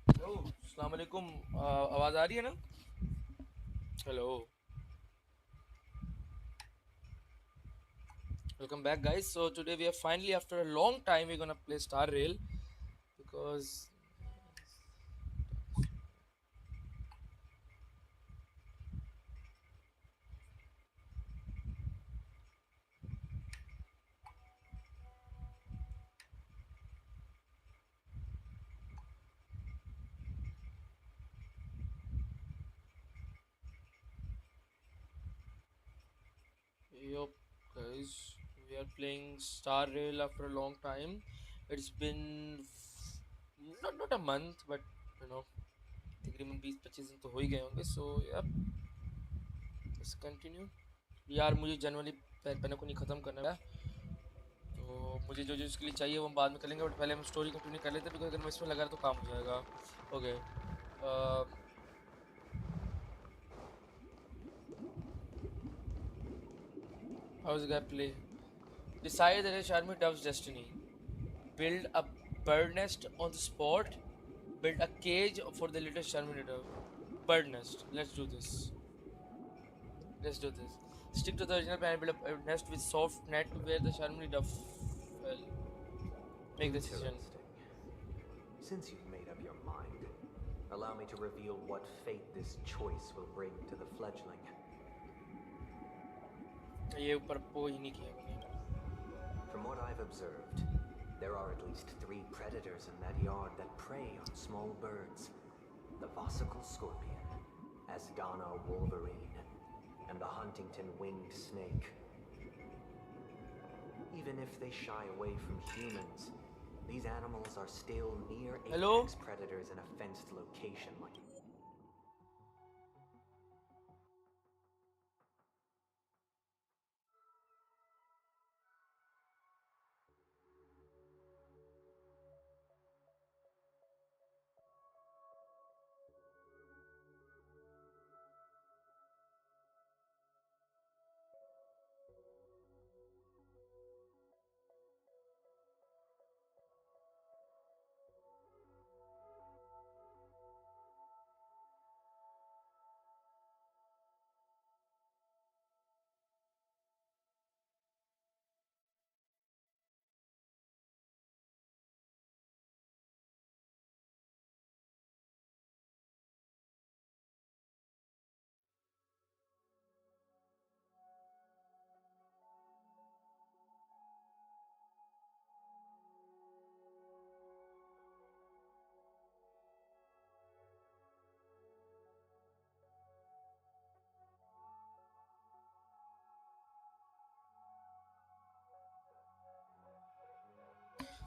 Hello अस्सलाम वालेकुम। आवाज़ आ रही है ना? Hello, welcome back guys. So today we are finally, after a long time, we're gonna play Star Rail because yup guys, we are playing Star Rail after a long time. It's been not a month, but you know, तकरीबन 20-25 दिन तो हो ही गए होंगे. So yeah, let's continue. यार मुझे जनवरी पेनाकोनी ख़त्म करना है, तो मुझे जो जो इसके लिए चाहिए वो हम बाद में कर लेंगे, बट पहले हम स्टोरी कंटिन्यू कर लेते हैं बिकॉज अगर मैं इसमें लगा रहा तो काम हो जाएगा. Okay. How is guy play? Decide that his army doves destiny. Build a bird nest on the spot. Build a cage for the little Charmy dove. Bird nest. Let's do this. Let's do this. Stick to the original plan and build a nest with soft net where the Charmy dove fell. Make the decision. Interesting. Since you've made up your mind, allow me to reveal what fate this choice will bring to the fledgling. ये ऊपर पो ही नहीं किया मैंने. From what I've observed, there are at least 3 predators in that yard that prey on small birds. The Vossical scorpion, Asdana wolverine, and the Huntington winged snake. Even if they shy away from humans, these animals are still near apex predators in a fenced location like...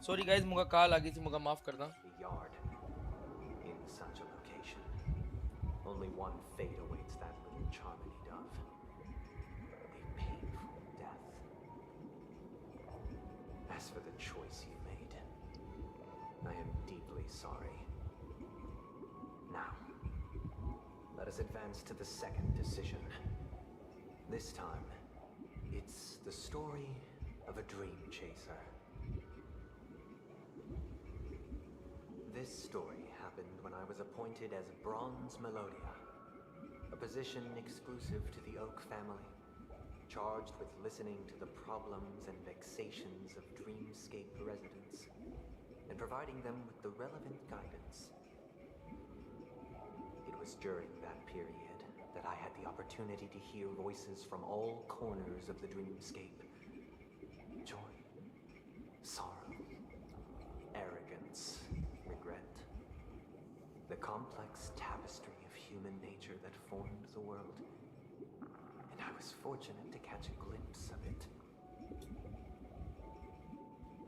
Sorry guys, मुझे call आ गई थी, मुझे माफ करना. The yard. In such a location, only one fate awaits that little Charmony dove. A painful death. As for the choice you made, I am deeply sorry. Now, let us advance to the second decision. This time, it's the story of a dream chaser. This story happened when I was appointed as Bronze Melodia, a position exclusive to the Oak family, charged with listening to the problems and vexations of Dreamscape residents, and providing them with the relevant guidance. It was during that period that I had the opportunity to hear voices from all corners of the Dreamscape. Joy, sorrow, arrogance, regret. The complex tapestry of human nature that formed the world. And I was fortunate to catch a glimpse of it.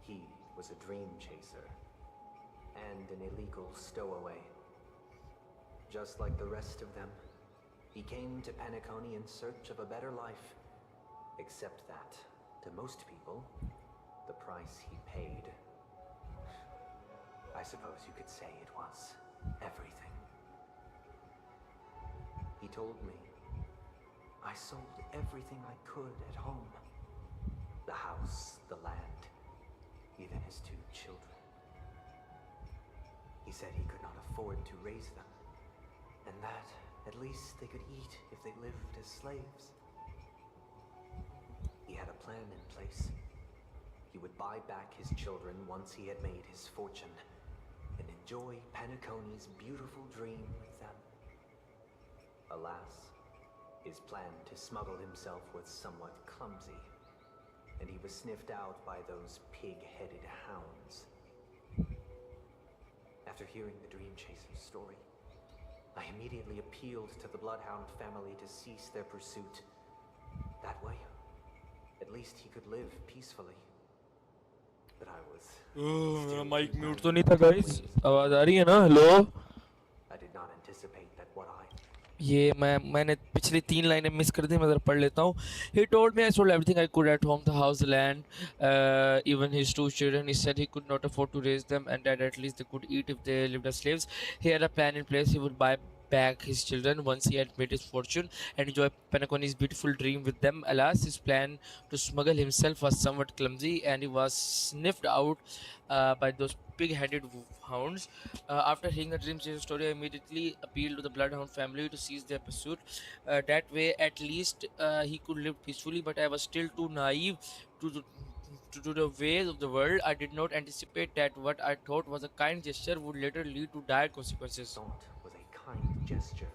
He was a dream chaser and an illegal stowaway. Just like the rest of them, he came to Penacony in search of a better life. Except that, to most people, the price he paid, I suppose you could say it was everything. He told me I sold everything I could at home. The house, the land, even his 2 children. He He said he could not afford to raise them, and that at least they could eat if they lived as slaves. He had a plan in place. He would buy back his children once he had made his fortune, and enjoy Penacony's beautiful dream with them. Alas, his plan to smuggle himself was somewhat clumsy, and he was sniffed out by those pig-headed hounds. After hearing the Dream Chaser's story, I immediately appealed to the Bloodhound family to cease their pursuit. That way, at least he could live peacefully. But I was मेरा still mic too mute naive तो नहीं था to guys believe आवाज आ that रही है ना hello I did not anticipate that what I ये मैंने पिछली 3 लाइनें मिस कर दी मैं ज़रा पढ़ लेता हूँ he told me I sold everything I could at home the house the land even his 2 children he said he could not afford to raise them and that at least they could eat if they lived as slaves he had a plan in place he would buy back his children once he had made his fortune and enjoy Penacony's beautiful dream with them. Alas, his plan to smuggle himself was somewhat clumsy and he was sniffed out by those pig-headed hounds. After hearing the Dream Chaser story, I immediately appealed to the Bloodhound family to cease their pursuit. That way, at least he could live peacefully, but I was still too naive to the to the ways of the world. I did not anticipate that what I thought was a kind gesture would later lead to dire consequences. thought was a kind gesture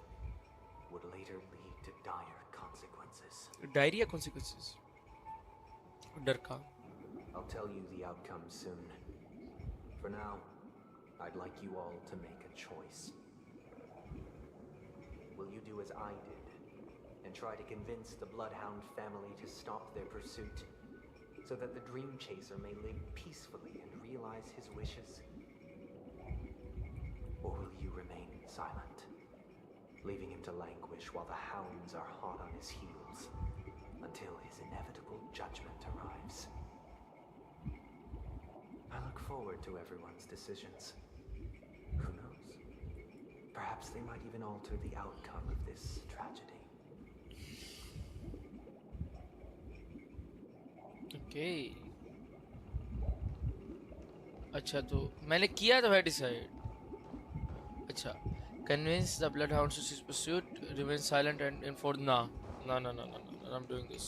would later lead to dire consequences. Diarrhea consequences. डर का. I'll tell you the outcome soon. For now, I'd like you all to make a choice. Will you do as I did and try to convince the Bloodhound family to stop their pursuit so that the Dream Chaser may live peacefully and realize his wishes? Or will you remain silent, leaving him to languish while the hounds are hot on his heels until his inevitable judgment arrives? I look forward to everyone's decisions. Who knows? Perhaps they might even alter the outcome of this tragedy. Okay. अच्छा तो मैंने किया था भाई decide अच्छा convince the bloodhounds to cease pursuit remain silent and enforce no, I'm doing this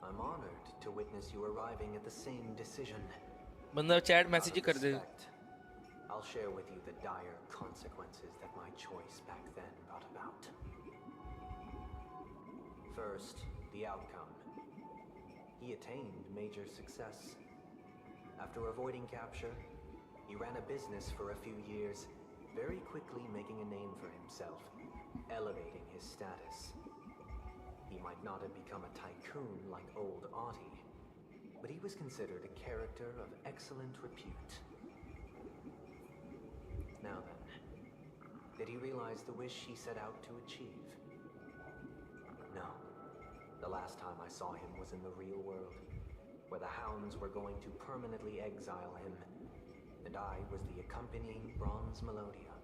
I'm honored to witness you arriving at the same decision. बंदा chat Out message he of कर दे respect, I'll share with you the dire consequences that my choice back then brought about. First, the outcome. He attained major success. After avoiding capture, he ran a business for a few years, very quickly making a name for himself, elevating his status. He might not have become a tycoon like old Audie, but he was considered a character of excellent repute. Now then, did he realize the wish he set out to achieve? No. The last time I saw him was in the real world, where the hounds were going to permanently exile him, and I was the accompanying Bronze Melodia.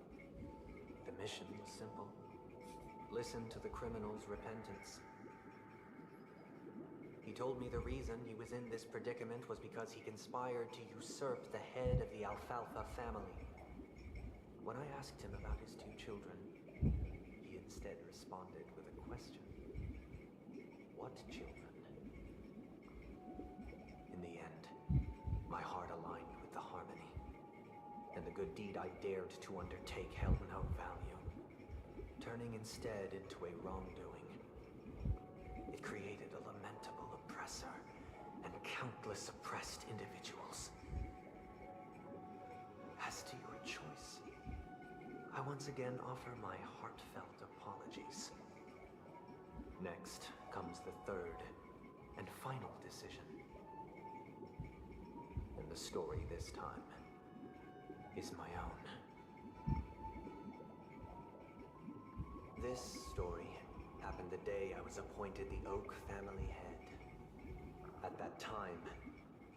The mission was simple. Listen to the criminal's repentance. He told me the reason he was in this predicament was because he conspired to usurp the head of the Alfalfa family. When I asked him about his 2 children, he instead responded with a question. What children? In the end, my heart aligned with the harmony, and the good deed I dared to undertake held no value, turning instead into a wrongdoing. It created a lamentable oppressor and countless oppressed individuals. As to your choice, I once again offer my heartfelt apologies. Next comes the third and final decision. And the story this time is my own. This story happened the day I was appointed the Oak family head. At that time,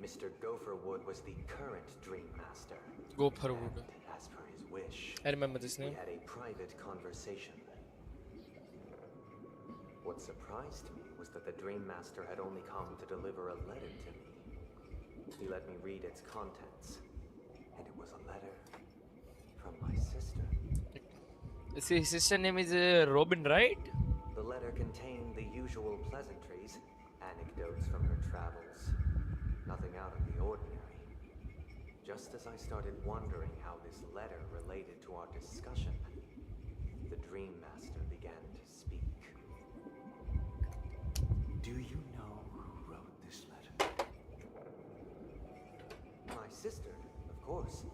Mr. Gopherwood was the current Dream Master. Gopherwood. And as per his wish, I remember this we name had a private conversation. What surprised me was that the Dream Master had only come to deliver a letter to me. He let me read its contents, and it was a letter from my sister. His sister name is Robin, right? The letter contained the usual pleasantries, anecdotes from her travels. Nothing out of the ordinary. Just as I started wondering how this letter related to our discussion, the Dream Master began to speak. Do you know who wrote this letter? My sister, of course.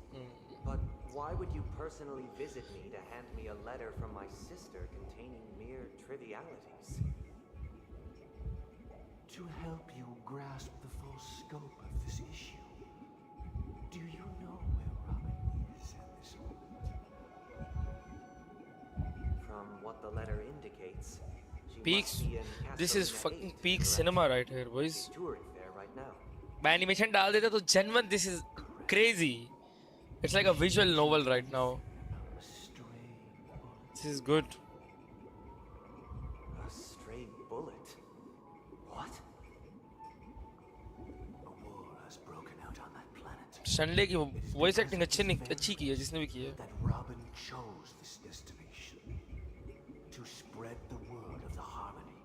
But why would you personally visit me to hand me a letter from my sister containing mere trivialities? To help you grasp the full scope of this issue. Do you know where Robin is at this moment? From what the letter indicates, she Peaks. must be in This is Castorina fucking 8, peak correct? cinema right here, boys. She's touring there right now. मैं animation डाल देता तो genuine this is crazy. It's like a visual novel right now. A stray bullet. This is good. A stray bullet? What? A war has broken out on that planet. Sunday की voice acting अच्छी की है जिसने भी की है. That Robin chose this destination to spread the word of the harmony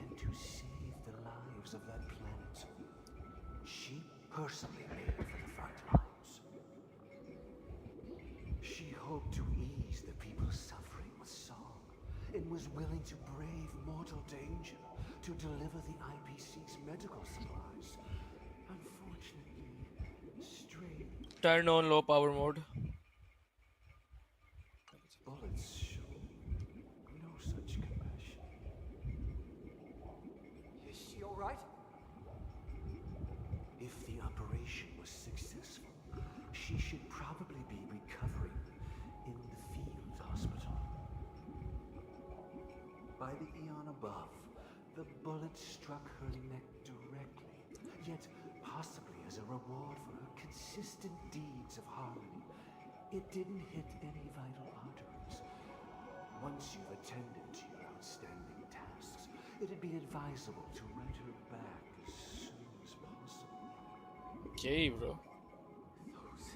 and to save the lives of that planet. She personally made for the front lines. She hoped to ease the people's suffering with song and was willing to brave mortal danger to deliver the IPC's medical supplies. Unfortunately, stray Turn on low power mode. bullets show no such compassion. Is she alright? If the operation was successful, she should probably be recovering in the field hospital. By the eon above, the bullet struck her neck directly, yet possibly as a reward for her consistent deeds of harmony. It didn't hit any vital arteries. Once you've attended to your outstanding tasks, it'd be advisable to write her back as soon as possible. Okay, bro. Those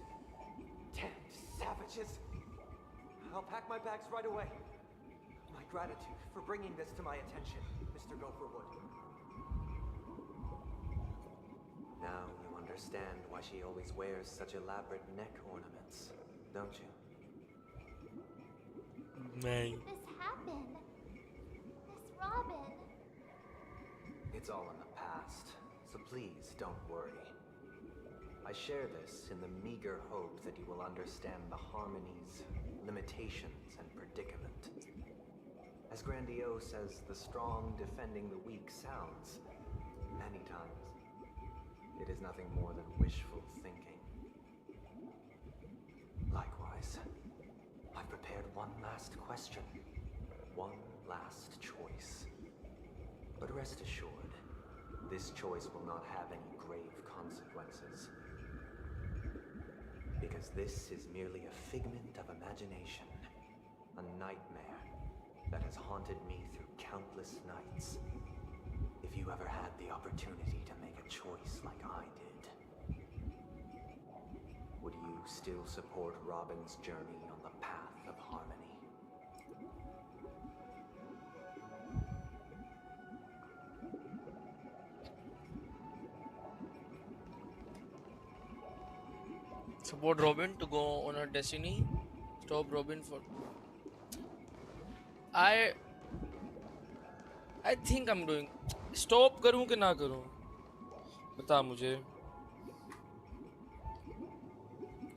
damned savages! I'll pack my bags right away. My gratitude for bringing this to my attention, Mr. Gopherwood. Now you understand why she always wears such elaborate neck ornaments, don't you? Man. This happened? Miss Robin. It's all in the past, so please don't worry. I share this in the meager hope that you will understand the harmony's limitations and predicament. As grandiose as the strong defending the weak sounds, many times it is nothing more than wishful thinking. Likewise, I've prepared one last question, one last choice. But rest assured, this choice will not have any grave consequences. Because this is merely a figment of imagination, a nightmare that has haunted me through countless nights. If you ever had the opportunity to make a choice like I did, would you still support Robin's journey on the path of harmony? Support Robin to go on her destiny. Stop Robin for. I think I'm doing. Stop करूँ कि ना करूँ? बता मुझे.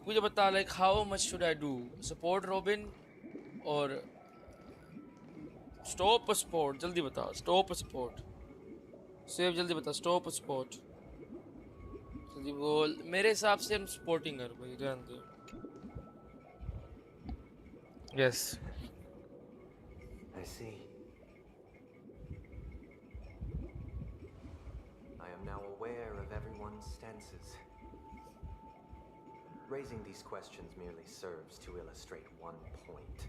मुझे बता like how much should I do? Support Robin or stop a support? जल्दी बता. Stop a support. Save जल्दी बता. Stop a support. जल्दी बोल. मेरे हिसाब से हम supporting कर भाई ध्यान दे. Yes. I see. I am now aware of everyone's stances. Raising these questions merely serves to illustrate one point.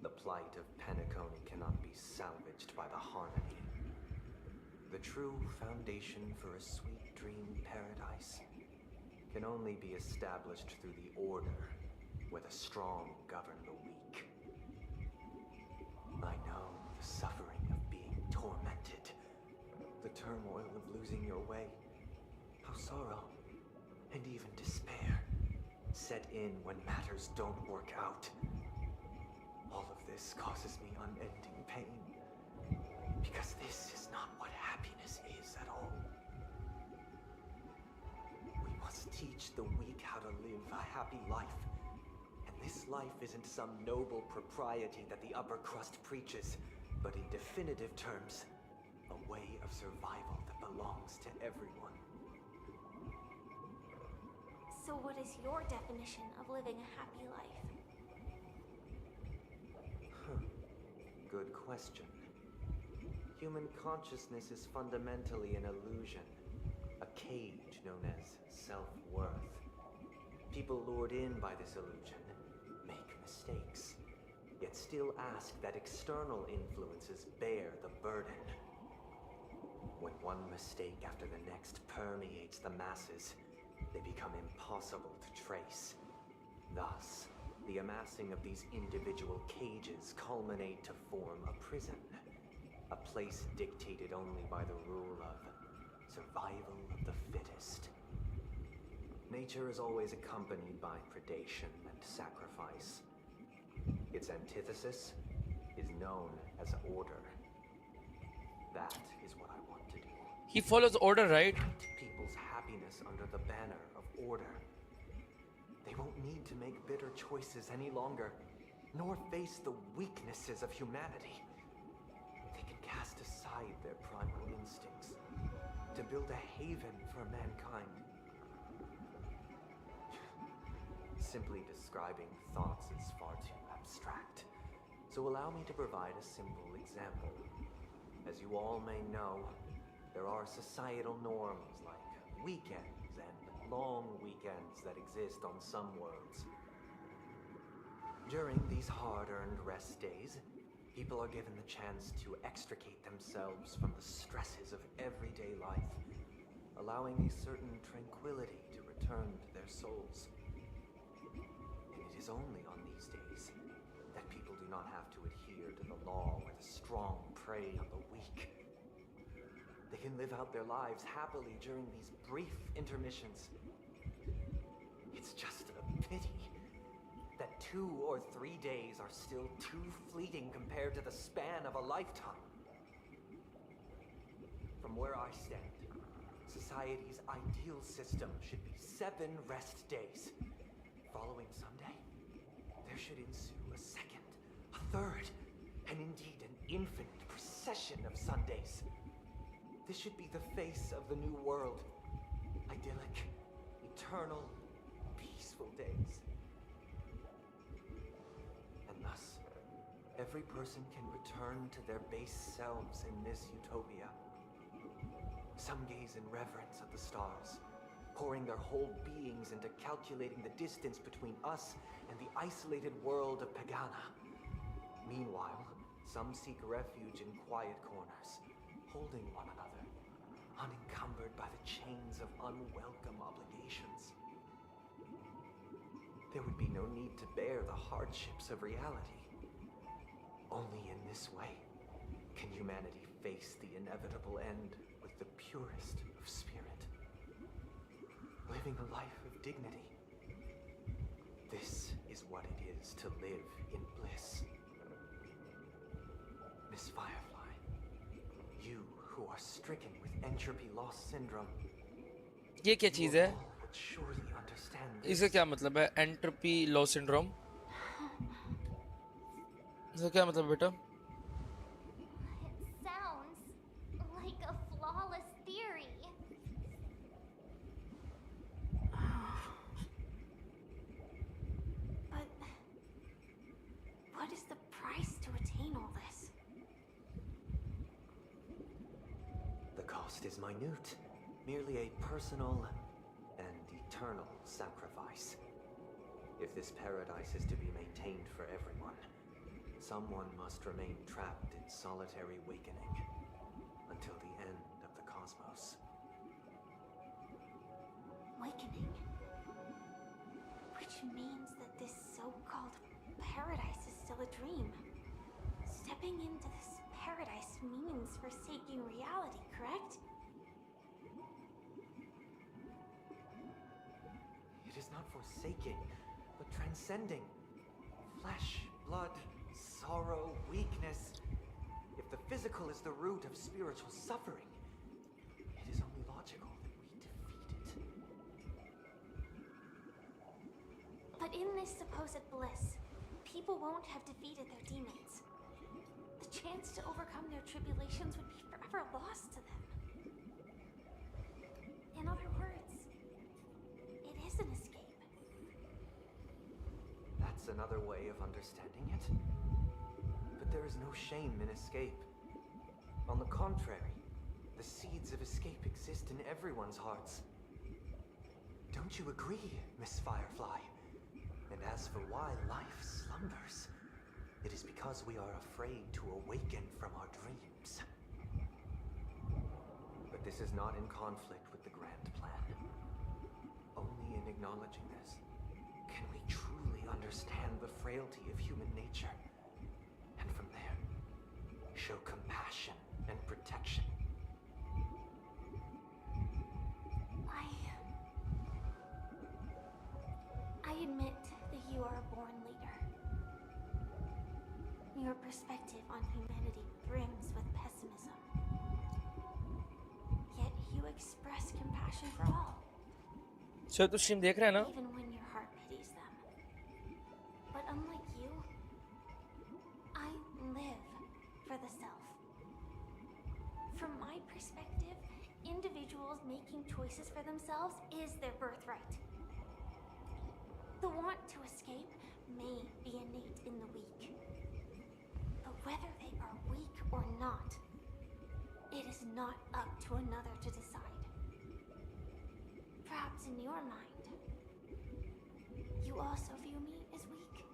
The plight of Penacony cannot be salvaged by the harmony. The true foundation for a sweet dream paradise can only be established through the order, where the strong govern the weak. I know the suffering of being tormented, the turmoil of losing your way, how sorrow and even despair set in when matters don't work out. All of this causes me unending pain, because this is not what happiness is at all. We must teach the weak how to live a happy life. And this life isn't some noble propriety that the upper crust preaches, but in definitive terms, a way of survival that belongs to everyone. So what is your definition of living a happy life? Good question. Human consciousness is fundamentally an illusion, a cage known as self-worth. People lured in by this illusion make mistakes, yet still ask that external influences bear the burden. When one mistake after the next permeates the masses, they become impossible to trace. Thus, the amassing of these individual cages culminate to form a prison, a place dictated only by the rule of survival of the fittest. Nature is always accompanied by predation and sacrifice. Its antithesis is known as order. That is what I want to do. He follows order, right? People's happiness under the banner of order. They won't need to make bitter choices any longer, nor face the weaknesses of humanity. They can cast aside their primal instincts to build a haven for mankind. Simply describing thoughts is far too abstract, so allow me to provide a simple example. As you all may know, there are societal norms like weekends and long weekends that exist on some worlds. During these hard-earned rest days, people are given the chance to extricate themselves from the stresses of everyday life, allowing a certain tranquility to return to their souls. And it is only on these days that people do not have to adhere to the law where the strong prey on the weak. They can live out their lives happily during these brief intermissions. It's just a pity that 2 or 3 days are still too fleeting compared to the span of a lifetime. From where I stand, society's ideal system should be 7 rest days. Following Sunday, there should ensue a second, a third, and indeed an infinite procession of Sundays. This should be the face of the new world. Idyllic, eternal, peaceful days. And thus, every person can return to their base selves in this utopia. Some gaze in reverence at the stars, pouring their whole beings into calculating the distance between us and the isolated world of Pagana. Meanwhile, some seek refuge in quiet corners, holding one another, unencumbered by the chains of unwelcome obligations. There would be no need to bear the hardships of reality. Only in this way can humanity face the inevitable end with the purest of spirit, living a life of dignity. This is what it is to live in bliss. Miss Firefly, you who are stricken with entropy loss syndrome, ये क्या चीज़ है? would surely understand इसका this. क्या मतलब है? Entropy loss syndrome? इसका क्या मतलब बेटा? It sounds like a flawless theory. But what is the price to attain all this? The cost is minute, merely a personal and eternal sacrifice. If this paradise is to be maintained for everyone, Someone must remain trapped in solitary wakening until the end of the cosmos. Awakening. Which means that this so-called paradise is still a dream. Stepping into this paradise means forsaking reality, correct? It is not forsaking, but transcending. Flesh, blood, sorrow, weakness. If the physical is the root of spiritual suffering, it is only logical that we defeat it. But in this supposed bliss, people won't have defeated their demons. The chance to overcome their tribulations would be forever lost to them. In other words, it is an escape. That's another way of understanding it. But there is no shame in escape. On the contrary, the seeds of escape exist in everyone's hearts. Don't you agree, Miss Firefly? And as for why life slumbers, it is because we are afraid to awaken from our dreams. But this is not in conflict with the grand plan. Only in acknowledging this can we truly understand the frailty of human nature. And from there, show compassion and protection. I admit that you are a born leader. Your perspective on humanity brims with pessimism. Yet you express compassion for all, चलो तो stream देख रहे हैं ना? even when your heart pities them. But unlike you, I live for the self. From my perspective, individuals making choices for themselves is their birthright. The want to escape may be innate in the weak. But whether they are weak or not, it is not up to another to decide. Perhaps in your mind, you also view me as weak.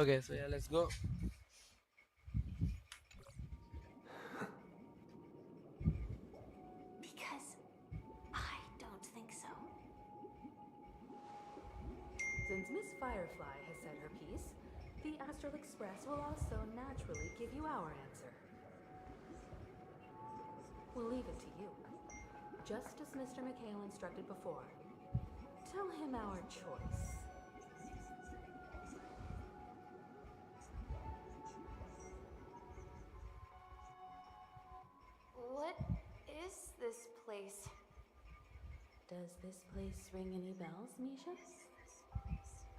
Okay, so yeah, let's go. Because I don't think so. Since Miss Firefly has said her piece, the Astral Express will also naturally give you our answer. We'll leave it to you. Just as Mr. McHale instructed before. Tell him our choice. What is this place? Does this place ring any bells, Misha?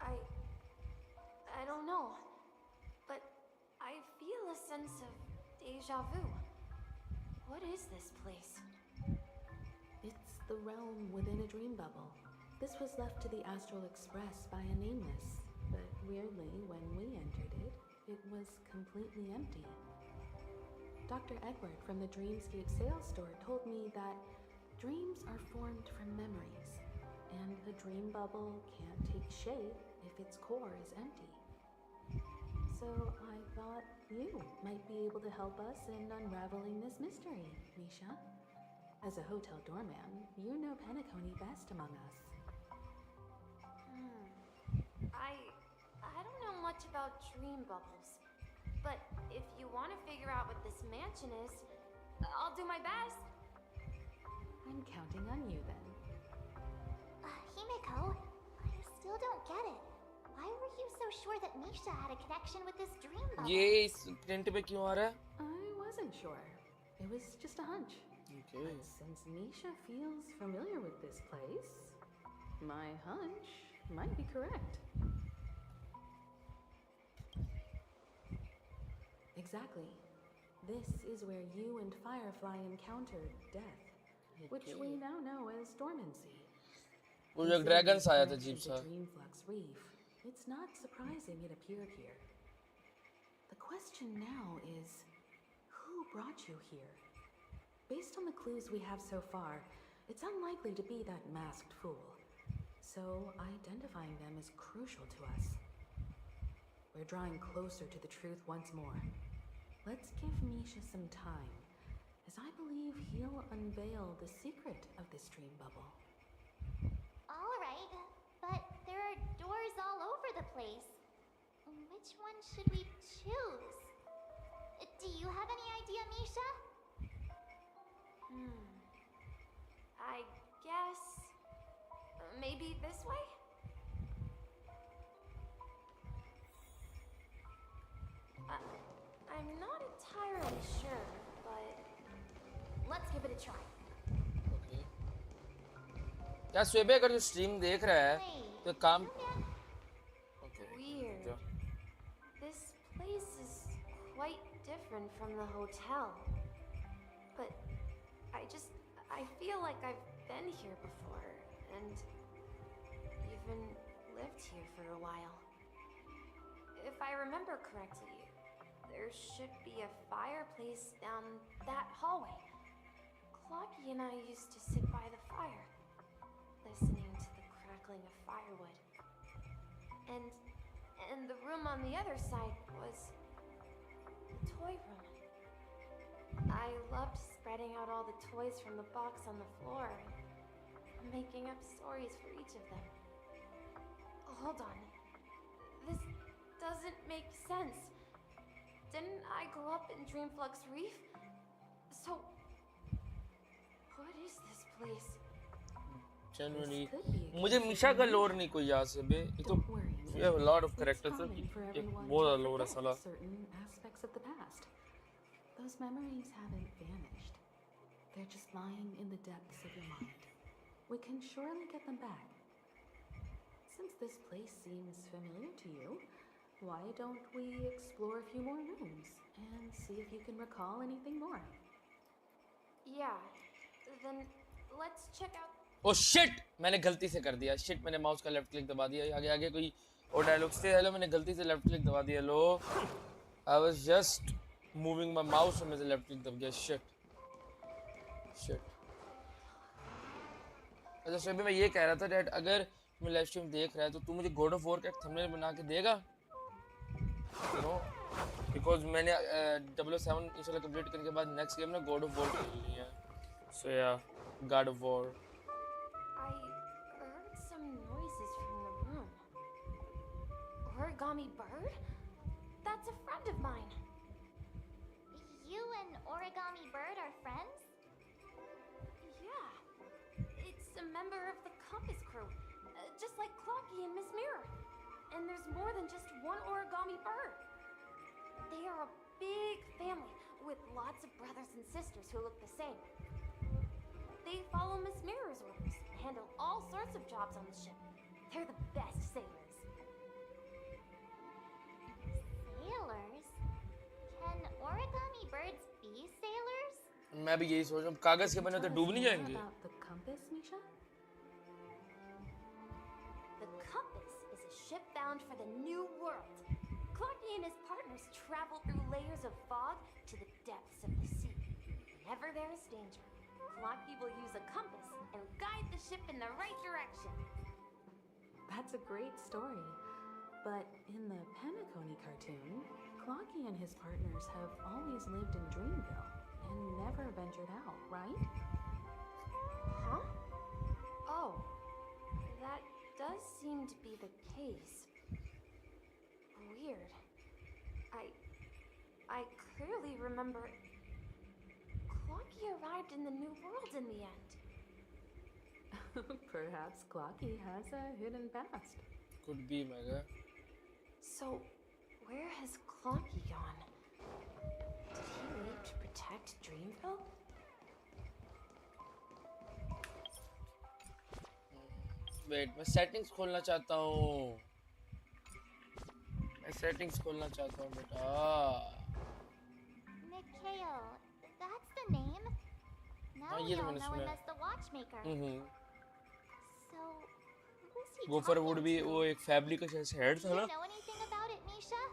I don't know, but I feel a sense of deja vu. What is this place? It's the realm within a dream bubble. This was left to the Astral Express by a nameless, but weirdly, when we entered it, it was completely empty. Dr. Edward from the Dreamscape sales store told me that dreams are formed from memories, and a dream bubble can't take shape if its core is empty. So I thought you might be able to help us in unraveling this mystery, Misha. As a hotel doorman, you know Penacony best among us. I don't know much about dream bubbles, but if you want to figure out what this mansion is, I'll do my best. I'm counting on you then. Himiko, I still don't get it. Why were you so sure that Misha had a connection with this dream bubble? ये इस print पे क्यों आ रहा है? I wasn't sure. It was just a hunch. Okay. But since Misha feels familiar with this place, my hunch might be correct. Exactly. This is where you and Firefly encountered death, which we now know as dormancy. वो जो dragons आया था अजीब सा. Dreamflux Reef. It's not surprising it appeared here. The question now is, who brought you here? Based on the clues we have so far, it's unlikely to be that masked fool. So identifying them is crucial to us. We're drawing closer to the truth once more. Let's give Misha some time, as I believe he'll unveil the secret of this dream bubble. All right, but there are doors all over the place. Which one should we choose? Do you have any idea, Misha? I guess maybe this way? I'm not entirely sure, but let's give it a try. Okay. क्या स्वेबे अगर जो stream देख रहा है तो काम. Okay. Weird. जो. This place is quite different from the hotel. But I feel like I've been here before and even lived here for a while. If I remember correctly, there should be a fireplace down that hallway. Clocky and I used to sit by the fire, listening to the crackling of firewood. And the room on the other side was the toy room. I loved spreading out all the toys from the box on the floor and making up stories for each of them. Hold on. This doesn't make sense. Didn't I grow up in Dreamflux Reef? So, what is this place? Genuinely, मुझे मिशा का lore नहीं कोई याद से बे. एक तो we have a lot of characters. एक बहुत ज़्यादा lore है साला. Certain aspects of the past. Those memories haven't vanished. They're just lying in the depths of your mind. We can surely get them back. Since this place seems familiar to you, why don't we explore a few more rooms and see if you can recall anything more? Yeah, then let's check out. Oh shit! मैंने गलती से कर दिया. Shit, मैंने mouse का left click दबा दिया. आगे आगे कोई और डायलॉग्स थे. हेलो, मैंने गलती से लेफ्ट क्लिक दबा दिया. लो, I was just moving my mouse और मेरे से लेफ्ट क्लिक दब गया. Shit. अच्छा शबी, मैं ये कह रहा था डैड, अगर मैं लाइव स्ट्रीम देख रहा है तो तू मुझे गॉड ऑफ वॉर का थंबनेल बना के देगा? you know, because मैंने 007 इंशाल्लाह कंप्लीट करने के बाद नेक्स्ट गेम ना गॉड ऑफ वॉर खेलनी है. So yeah, God of War. I heard some noises from the room. Origami bird? That's a friend of mine. You and Origami Bird are friends? Yeah. It's a member of the Compass crew, just like Clocky and Miss Mirror. And there's more than just one Origami Bird. They are a big family with lots of brothers and sisters who look the same. They follow Miss Mirror's orders and handle all sorts of jobs on the ship. They're the best sailors. Sailors? Can origami birds be sailors? मैं भी यही सोच रहा हूँ कागज के बने तो Tell us डूब नहीं more जाएंगे. about the compass, Misha? The Compass is a ship bound for the New World. Clocky and his partners travel through layers of fog to the depths of the sea. Whenever there is danger, Clocky will use a compass and guide the ship in the right direction. That's a great story. But in the Penacony cartoon, Clocky and his partners have always lived in Dreamville and never ventured out, right? Huh? Oh, that does seem to be the case. Weird. I clearly remember Clocky arrived in the New World in the end. Perhaps Clocky has a hidden past. Could be, Mega. So, where has Clocky gone? Did he leave to protect Dreamville? Wait, मैं settings खोलना चाहता हूँ. मैं settings खोलना चाहता हूँ बेटा. Mikhail, that's the name? Now हाँ, we ये तो all मैंने know him सुना है. as the watchmaker. So, who's he गोफर talking वुड भी to? वो एक फैमिली का शायद हेड Do था you ना. know anything about it, Misha?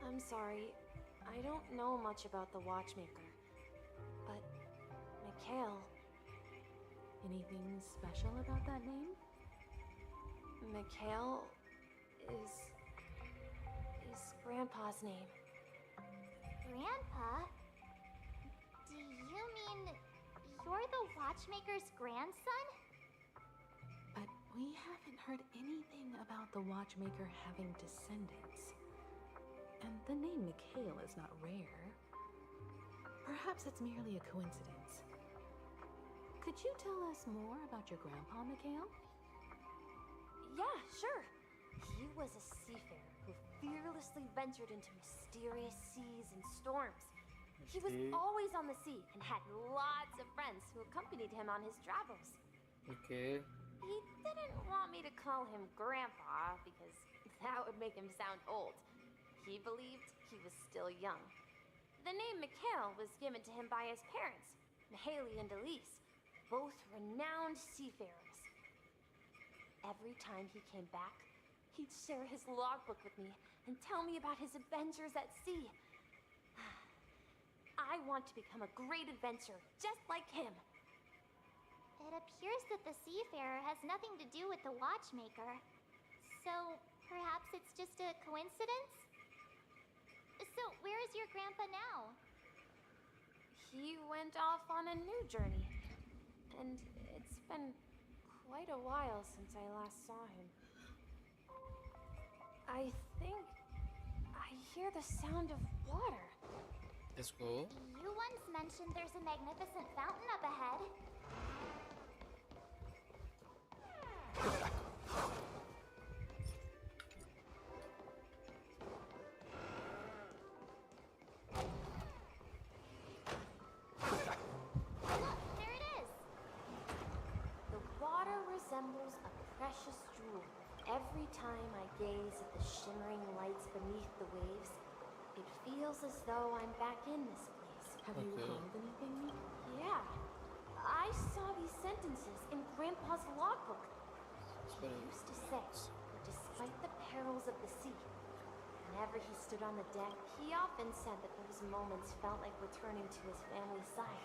I'm sorry. I don't know much about the Watchmaker. But, Mikhail, Anything special about that name? Mikhail is Grandpa's name. Grandpa? Do you mean you're the watchmaker's grandson? But we haven't heard anything about the watchmaker having descendants. And the name Mikhail is not rare. Perhaps it's merely a coincidence. Could you tell us more about your grandpa, Mikhail? Yeah, sure. He was a seafarer who fearlessly ventured into mysterious seas and storms. He was Okay. always on the sea and had lots of friends who accompanied him on his travels. Okay. He didn't want me to call him Grandpa because that would make him sound old. He believed he was still young. The name Mikhail was given to him by his parents, Mahaley and Elise, both renowned seafarers. Every time he came back, he'd share his logbook with me and tell me about his adventures at sea. I want to become a great adventurer just like him. It appears that the seafarer has nothing to do with the watchmaker. So, perhaps it's just a coincidence? So, where is your grandpa now? He went off on a new journey, and it's been quite a while since I last saw him. I think I hear the sound of water. Let's go. You once mentioned there's a magnificent fountain up ahead. Look, there it is. The water resembles a precious jewel. Every time I gaze at the shimmering lights beneath the waves, it feels as though I'm back in this place. Have you Okay. recalled anything? Yeah, I saw these sentences in Grandpa's logbook. He used to say, despite the perils of the sea, whenever he stood on the deck, he often said that those moments felt like returning to his family's side.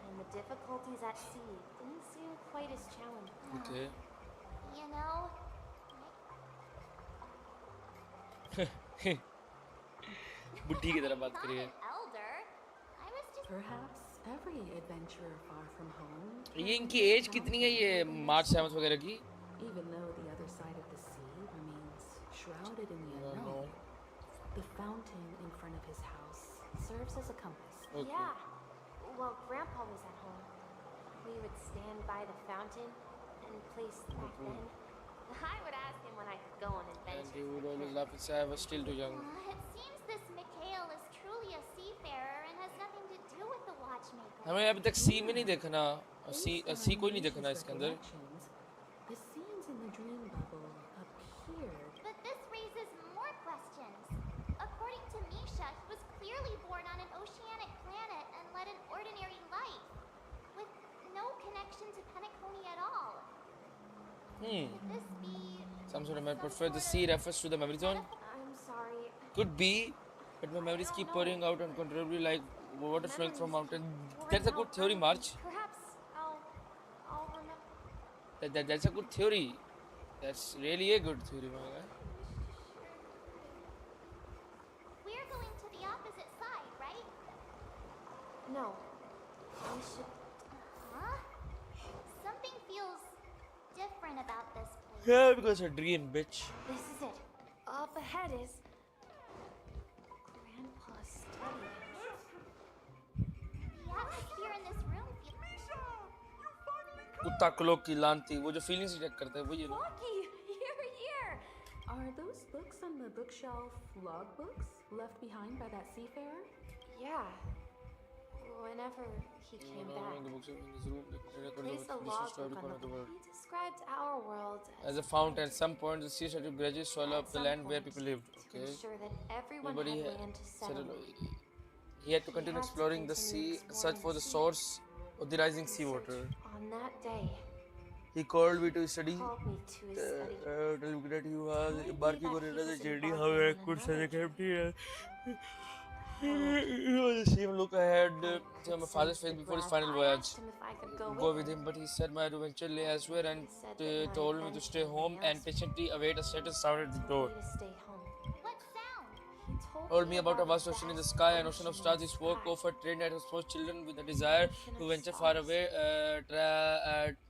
And the difficulties at sea didn't seem quite as challenging. Okay. You know, बुढ़ी की तरह बात Not करिए. an elder. I was just. Perhaps every adventurer far from home. ये इनकी finds as कितनी है ये fountain within March their seventh वगैरह की? soul. Even though the other side of the sea remains shrouded in the No. unknown, the fountain in front of his house serves as a compass. Okay. Yeah. While Grandpa was at home, we would stand by the fountain and place back then. I would ask him when I could go on And adventures. he would with always him. laugh and say, I was still too young. It seems this Mikhail is truly a seafarer and has nothing to do with the watchmaker. हमें अभी तक सी में नहीं देखना. Based C on कोई नहीं देखना Misha's इसके अंदर. recollections, the scenes in the dream bubble appeared. But this raises more questions. According to Misha, he was clearly born on an oceanic planet and led an ordinary life, with no connection to Penacony at all. Could this be Some sort of memory. some But the sort C of refers to the memory zone. I'm sorry. Could be. But my memories keep pouring out uncontrollably like water flowing from mountain. That's a good theory, March. Perhaps I'll remember. That's a good theory. That's really a good theory, my guy. We're going to the opposite side, right? No. We should. Huh? Something feels different about this place. Yeah, because a dream, bitch. This is it. Up ahead is Grandpa's study. The atmosphere in this room feels. कुत्ता cloak की लानती वो जो feelings detect करता है वो ये ना. Lucky, here. Are those books on the bookshelf logbooks left behind by that seafarer? Yeah. Whenever he came back, placed a logbook on the book. He described our world As a fount, at some point, the sea started to gradually swallow up the land where people lived. to Okay. ensure that everyone Nobody had land to settle. He had to continue exploring the sea, search for the source of the rising seawater. On that day, He called me to study. called me to his study. Tell me that he was embarking on another journey. How I could say empty. He was ashamed. Look ahead to my father's face before his final I voyage. asked him if I could Go with him, but he said my adventure lay elsewhere and told me to stay home and patiently await a certain sound at the door. to stay home. What sound? He Told me about a vast ocean in the sky, an ocean of stars. He spoke of a train that was for children with a desire to venture far away,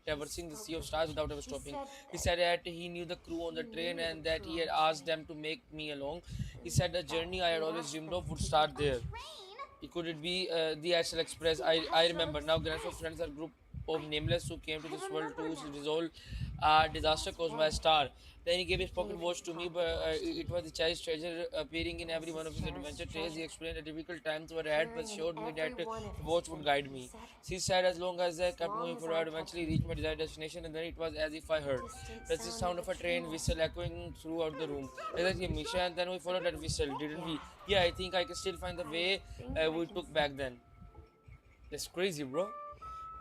traversing the sea of stars without ever stopping. He said that he knew the crew on the train and that he had asked them to make me along. He said the journey I had always dreamed of would start there. Could it be the Astral Express? I remember now. Grandfather's friends are a group of nameless who came to this world to resolve a disaster caused by a star. Then he gave his pocket watch to me, but it was the child's treasure appearing in every one of his adventure tales. He explained the difficult times were ahead, but showed me that the watch would guide me. He said as long as I kept moving forward, I would eventually reach my desired destination, and then it was as if I heard the sound of a train whistle echoing throughout the room. Exactly, Misha, and then we followed that whistle, didn't we? Yeah, I think I can still find the way we took back then. That's crazy, bro.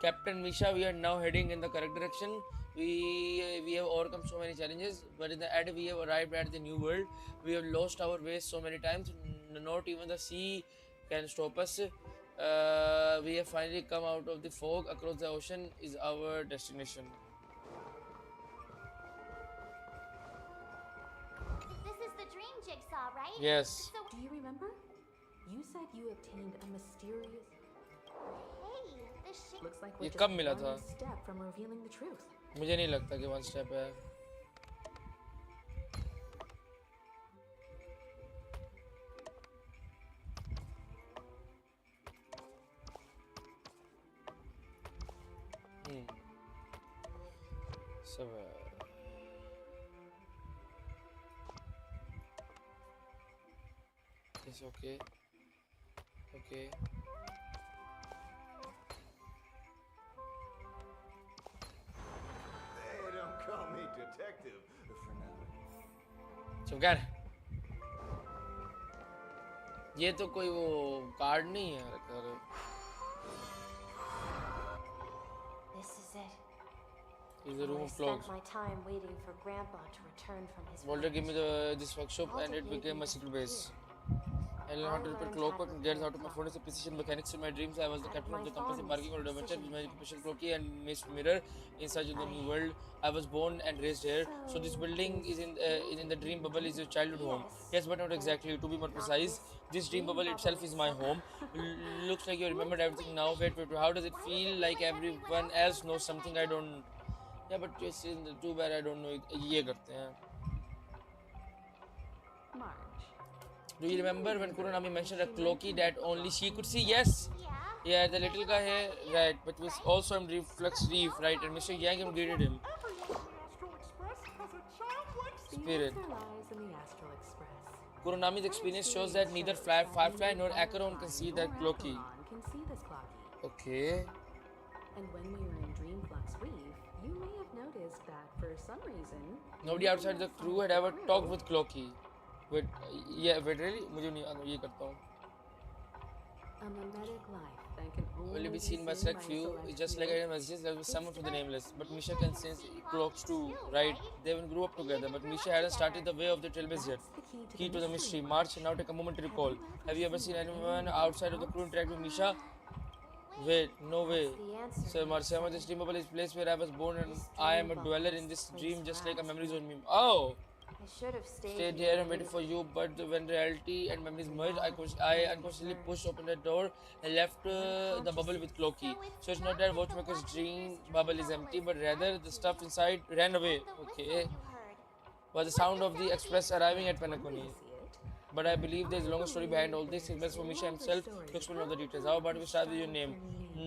Captain Misha, we are now heading in the correct direction. We have overcome so many challenges, but in the end, we have arrived at the new world. We have lost our way so many times, not even the sea can stop us. We have finally come out of the fog. Across the ocean is our destination. This is the dream jigsaw, right? Yes. So, Do you remember? You said you obtained a mysterious. hey, this shit. Looks like ये we're कब just मिला one था? step from revealing the truth. मुझे नहीं लगता कि one step है. सब It's okay. Okay. Hey, don't call me detective for now. चुप कर. ये तो कोई वो कार्ड नहीं है कर. This is it. It's a room I of spent clothes. my time waiting for Grandpa to return from his Walter gave me voyage. this workshop and it became my secret base. I learned how to repair clockwork and gears out of my phone as a precision mechanics in my dreams. I was the captain of the compass embarking on an adventure with my occupation cloaky and mist mirror in search of the new world. I was born and raised here. So this building is in the dream bubble is your childhood home. Yes, but not exactly. To be more precise, this dream bubble itself is my home. Looks like you remembered everything now. Wait. How does it feel like everyone else knows something I don't? Yeah, but it's too bad I don't know. ये करते हैं. Marge. Do you remember when Kuronami mentioned a cloaky that only she could see? Yes. Yeah? Yeah, the little guy here, right, but was also in Reflex Reef, right, and Mr. Yang greeted him. Spirit. The answer lies in the Astral Express. Kuronami's experience shows that neither Firefly nor Acheron can see that cloaky. Can see this cloaky. Okay. And when we were in Dreamflux Reef, you may have noticed that for some reason. Nobody outside the crew had ever talked with cloaky. Wait, really? मुझे नहीं आता ये करता हूँ. A mimetic life that can Will be seen by select few. It's just like I messages. There was someone from the nameless, but Misha can sense clocks too, right? They even grew up together, but Misha hadn't started the way of the trailblaze yet. Key to the mystery. March. Now take a moment to recall. Have you ever seen anyone outside of the crew interact with Misha? Wait, no way. Sir Marciama, this dream bubble is place where I was born and I am a dweller in this dream just like a memory zone meme. Oh! I should have Stayed here and waited for you, but when reality and memories merged, I unconsciously pushed open the door and left the bubble with Cloaky. So it's not that Watchmaker's dream bubble is empty, but rather the stuff inside ran away. Okay. Was the sound of the express arriving at Penacony. But I believe there's a longer story behind all this. It's best for Misha himself to explain all the details. How about we start with your name?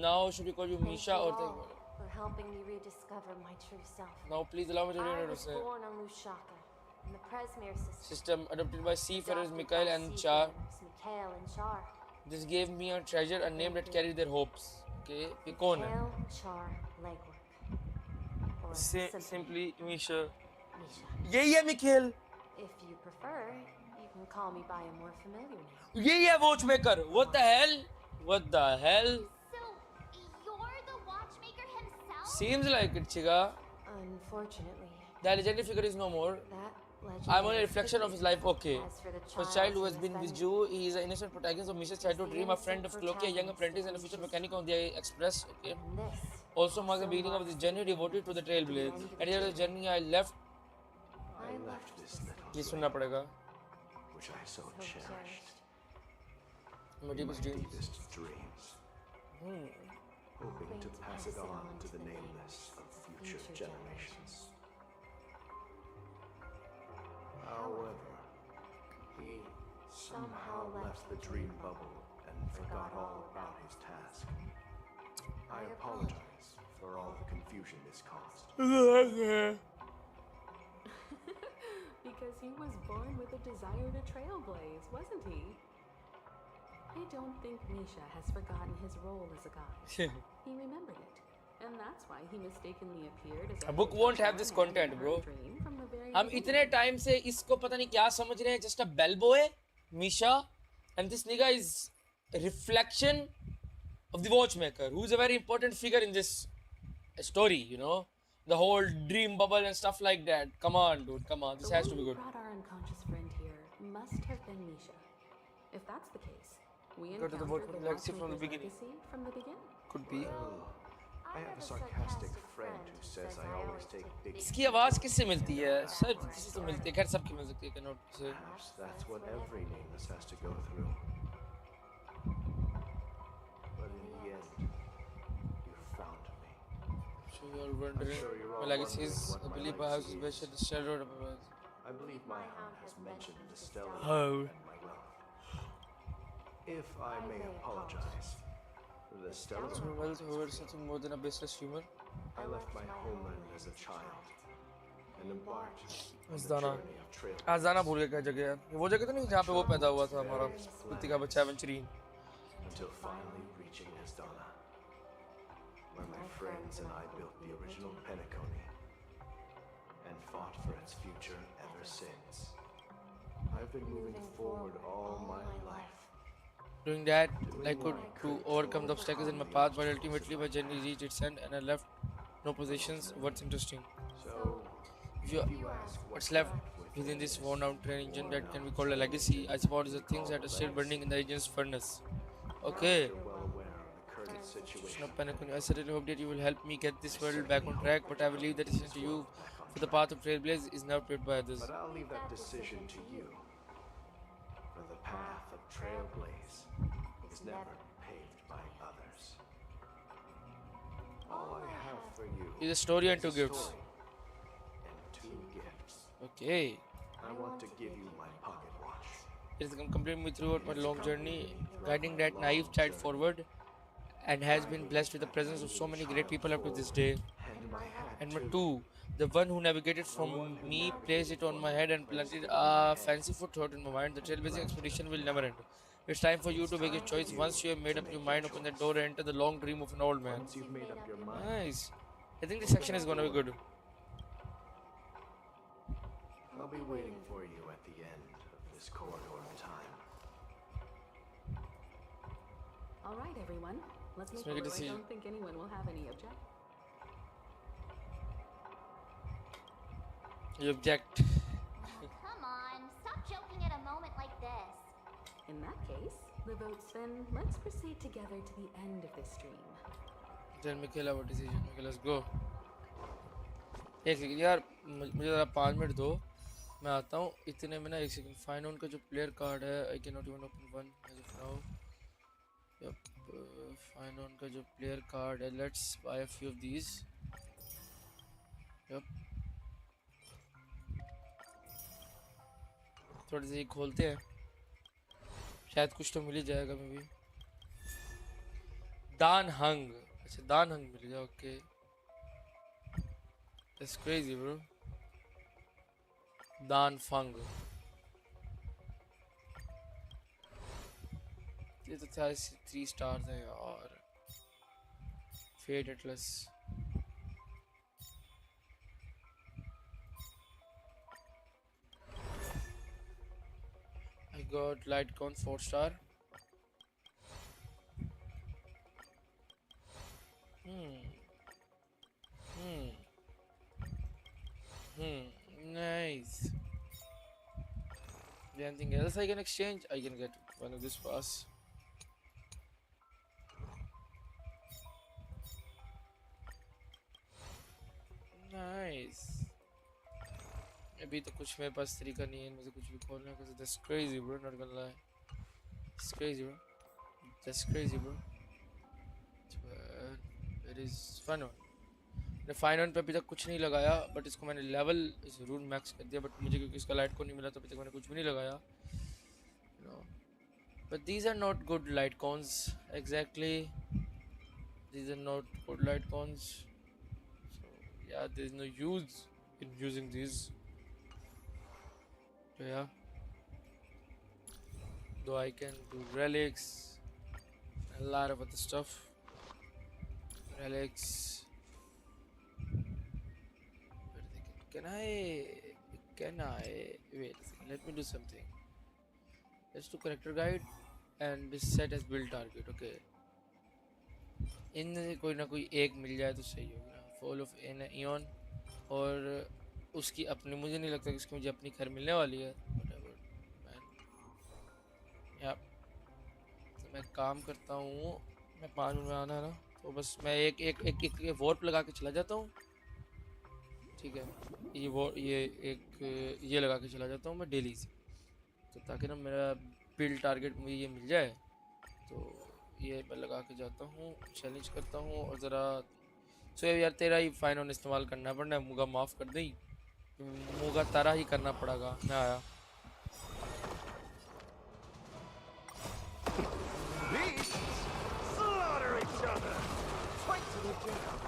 Now, should we call you Misha or for helping me rediscover my true self. Now, please allow me to I read was born on Lushaka, in the Presmere system adopted by seafarers Mikhail and Char. Mikhail and Char. This gave me a treasure, a name that carried their hopes. Okay, we कौन है? Mikhail, Char, legwork. Or Simply Misha. Misha. यही है Mikhail. If you prefer, you can call me by a more familiar name. यही है Watchmaker. What the hell? What the hell? So, you're the watchmaker himself? Seems like it, Chiga. Unfortunately, That legendary figure is no more. that legend I'm only a is reflection of his life. Okay. As for the For a child who has been with been you, he is an innocent protagonist of Misha's childhood dream, a friend of Cloaky, a young apprentice, and a future mechanic on the Express. Okay. in this, Also marks the beginning of this journey devoted to the Trailblaze. At the end of the journey, I left. I left this ये little सुनना पड़ेगा. which I so so cherished. cherished. My deepest dreams. Deepest dreams. Hoping to pass it on to the nameless of future generations. However, he somehow left the dream bubble and forgot all about his task. I apologize for all the confusion this caused. Because he was born with a desire to trailblaze, wasn't he? I don't think Misha has forgotten his role as a guide. He remembered it. And that's why he mistakenly appeared as A book won't have this content, bro. हम इतने time से इसको पता नहीं क्या समझ रहे हैं. Just a bellboy, Misha, and this nigga is a reflection of the Watchmaker, who is a very important figure in this story. You know, the whole dream bubble and stuff like that. Come on, dude. Come on. This has to be good. Brought our unconscious friend here must have been Misha. If that's the case, we Go to the encountered Watchmaker the legacy from the Watchmaker's beginning. legacy from the beginning. Could be. I have a sarcastic friend who says I always take big. इसकी आवाज किससे मिलती है? सब किसी से मिलती है. खैर सबकी मिल सकती है. Cannot say. Perhaps that's what every nameless has to go through. But in the end, you found me. So you're wondering. sure you're all My legacy is, wondering what I my believe my house is legacy best at the shell road of my house. I believe my hound has mentioned the stellar Oh. and my wealth. If I may apologize, the stellar. So wealth, however, is something more than a baseless humor. I left my homeland as a child and embarked on the Azdana. journey of trail. आजाना भूल गया क्या जगह है? वो जगह तो नहीं जहाँ पे वो पैदा हुआ था हमारा कुत्ती का बच्चा एवेंचरीन. Until finally reaching Azdana, where my friends and I built the original Penacony and fought for its future ever since. I've been moving forward all my life. Doing that, I could to overcome the obstacles in my path, but ultimately my journey reached its end and I left no possessions. What's interesting? So, If you, you ask what's left? with within this worn-out train engine that can be called a legacy. I suppose the things that are still burning in the engine's furnace. Okay. You're well aware of the current situation. Of Penacony. I certainly hope that you will help me get this world back on track, but I will leave the decision to you, for the path of trailblaze is now paved by others. But I'll leave that decision to you. For the path of trailblaze is never paved by others. All I have for you Is a story and is a 2 gifts. story and 2 gifts. Okay. I want to give you my pocket watch. It has accompanied me throughout my long journey, guiding that naive child forward, and has been blessed with the presence of so many great people up to this day. And my hat And number too. 2, the one who navigated from me placed it on my head and planted a fanciful thought in my mind. The trailblazing expedition will never end. It's time for you to make a choice. Once you have made up your mind, open the door and enter the long dream of an old man. Once you've made up your mind, Nice. I think this section is gonna be good. I'll be waiting for you at the end of this corridor of time. All right, everyone. Let's make make a it. I decision. don't think anyone will have any objection. You object. Come on, stop joking at a moment like this. In that case, the votes then. Let's proceed together to the end of this stream. Tell Michaela what decision. Okay, let's go. एक second यार, मुझे ज़रा 5 minute दो, मैं आता हूँ इतने में ना. एक सेकंड. फाइंड उनका जो प्लेयर कार्ड है, I can not even open one as of now. Yep, find उनका जो प्लेयर कार्ड है, let's buy a few of these. Yep, थोड़े से ये खोलते हैं, शायद कुछ तो मिल ही जाएगा. मे भी दान हंग. अच्छा, दान हंग मिल गया. Okay, that's crazy, bro. दान फंग. ये तो था 3 स्टार्स हैं यार. Fate atlas. I got Lightcon 4 star. Nice. Is there anything else I can exchange? I can get one of this pass. Nice. अभी तो कुछ मेरे पास तरीका नहीं है मुझे कुछ भी खोलने का. That's crazy, bro. Not gonna lie. It's crazy, bro. That's crazy, bro. But it is fun one. मैंने फाइन वन पे अभी तक कुछ नहीं लगाया, बट इसको मैंने लेवल ज़रूर मैक्स कर दिया. बट मुझे क्योंकि इसका लाइट को नहीं मिला तो अभी तक मैंने कुछ भी नहीं लगाया. But these are not good light cons. Exactly. These are not good light cons. So yeah, there is no use in using these. So yeah. Though I can do relics, a lot of other stuff. Relics. Can I wait a second, let me do something. Let's do character guide and this set as build target. Okay, इन कोई ना कोई एक मिल जाए तो सही होगा. Fall of N और उसकी अपनी, मुझे नहीं लगता कि इसकी मुझे अपनी खैर मिलने वाली है. तो मैं काम करता हूँ, मैं 5 मिनट में आना है ना, तो बस मैं एक वॉर्प लगा के चला जाता हूँ. ठीक है, ये लगा के चला जाता हूँ मैं डेली से, तो ताकि ना मेरा बिल्ड टारगेट मुझे ये मिल जाए. तो ये मैं लगा के जाता हूँ, चैलेंज करता हूँ. और ज़रा सो यार तेरा ही फाइन ऑन इस्तेमाल करना पड़ना है. मुगा माफ़ कर दी, मुगा तारा ही करना पड़ेगा. मैं आया. Slaughter each other! Fight to the death!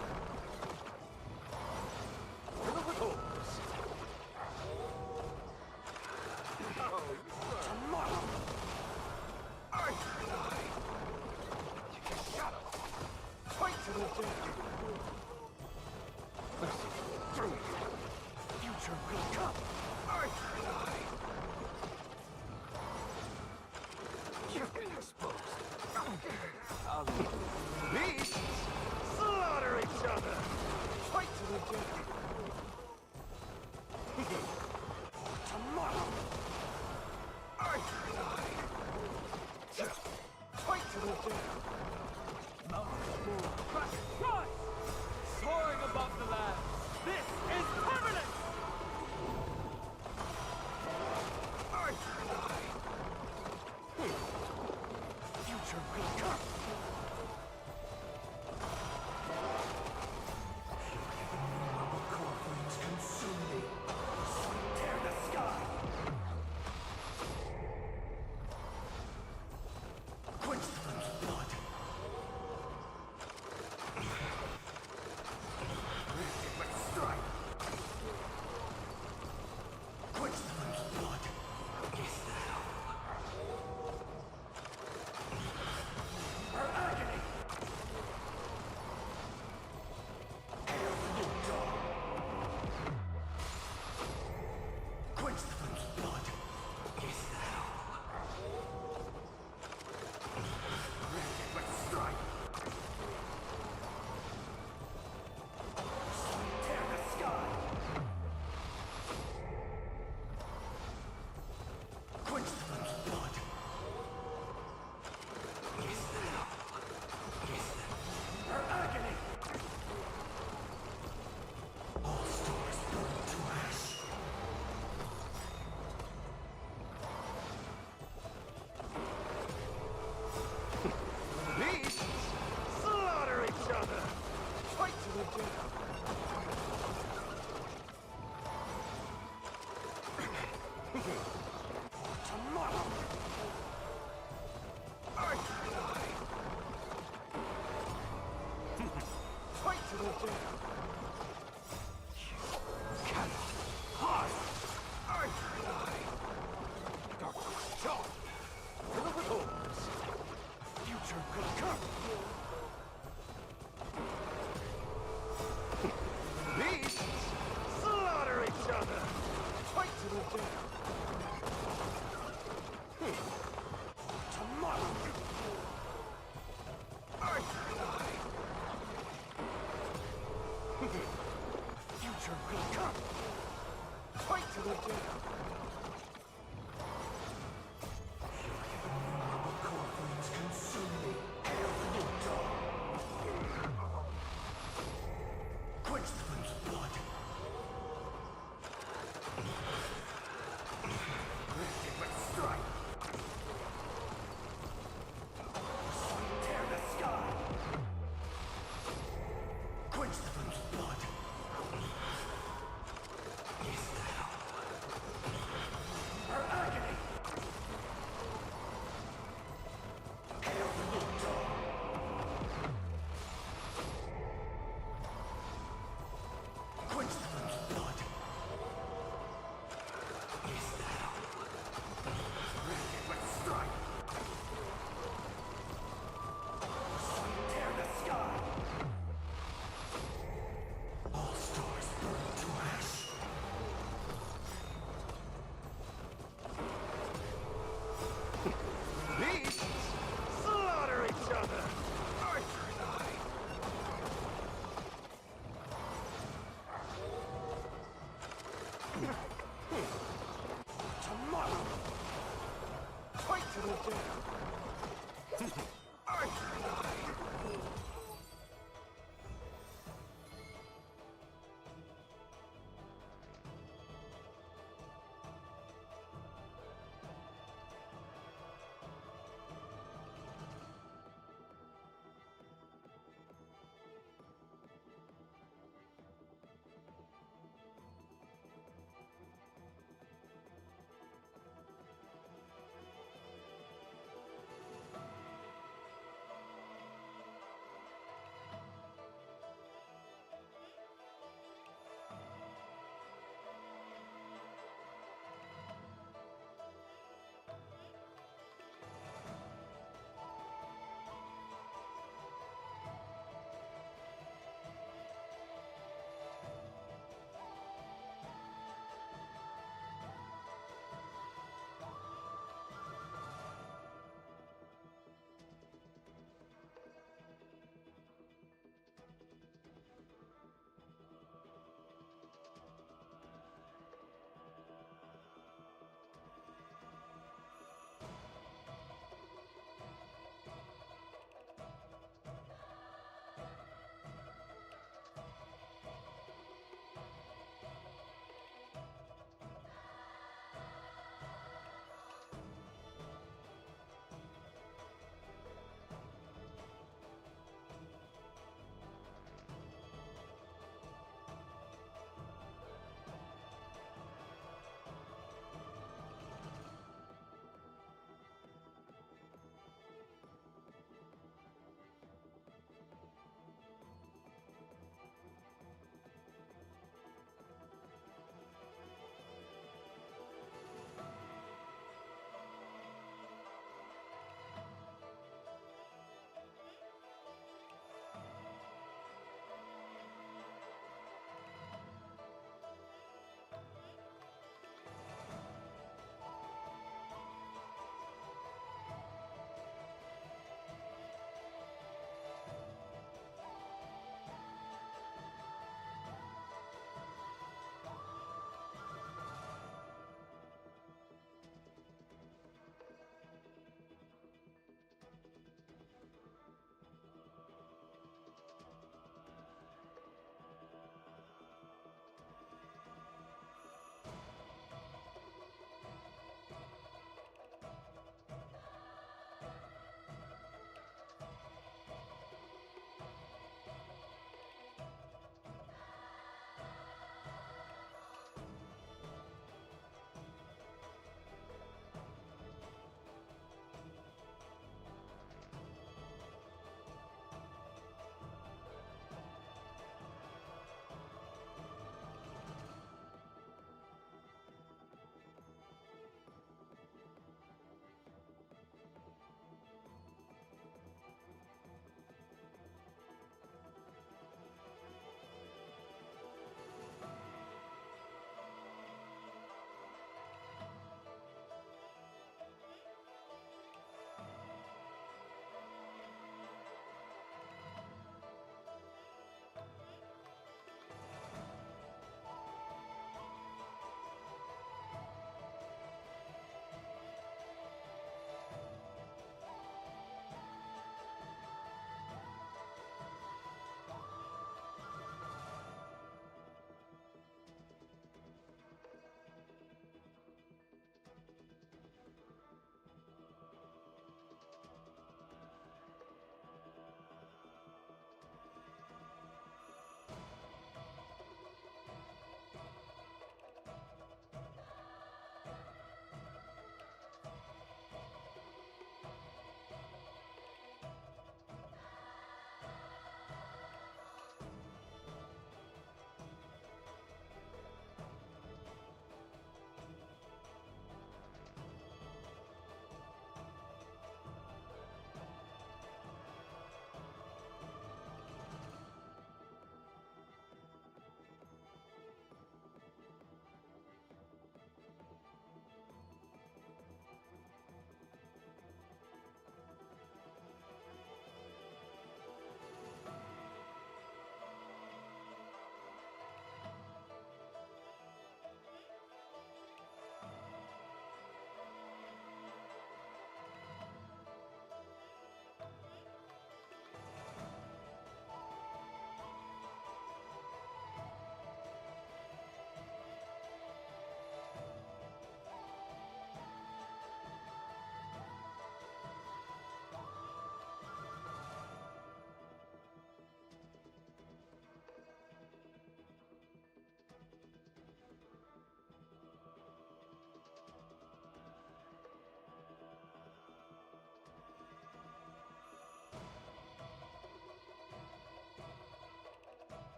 Slaughter each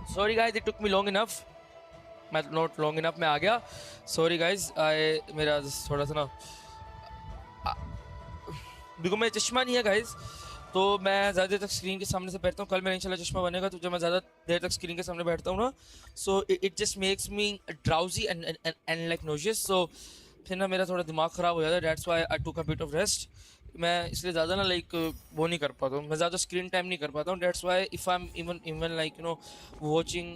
Sorry guys, it took me long enough. Not long enough मैं आ गया. Sorry guys, मेरा थोड़ा सा ना देखो मेरा चश्मा नहीं है guys, तो मैं ज़्यादा देर तक स्क्रीन के सामने से बैठता हूँ. कल मेरा इंशाल्लाह चश्मा बनेगा, तो जब मैं ज़्यादा देर तक स्क्रीन के सामने बैठता हूँ ना, so it just makes me drowsy and like nauseous. So फिर ना मेरा थोड़ा दिमाग ख़राब हो जाता है. That's why I took a bit of rest. मैं इसलिए ज़्यादा ना लाइक वो नहीं कर पाता हूँ, मैं ज़्यादा स्क्रीन टाइम नहीं कर पाता हूँ. That's why if I'm even like you know watching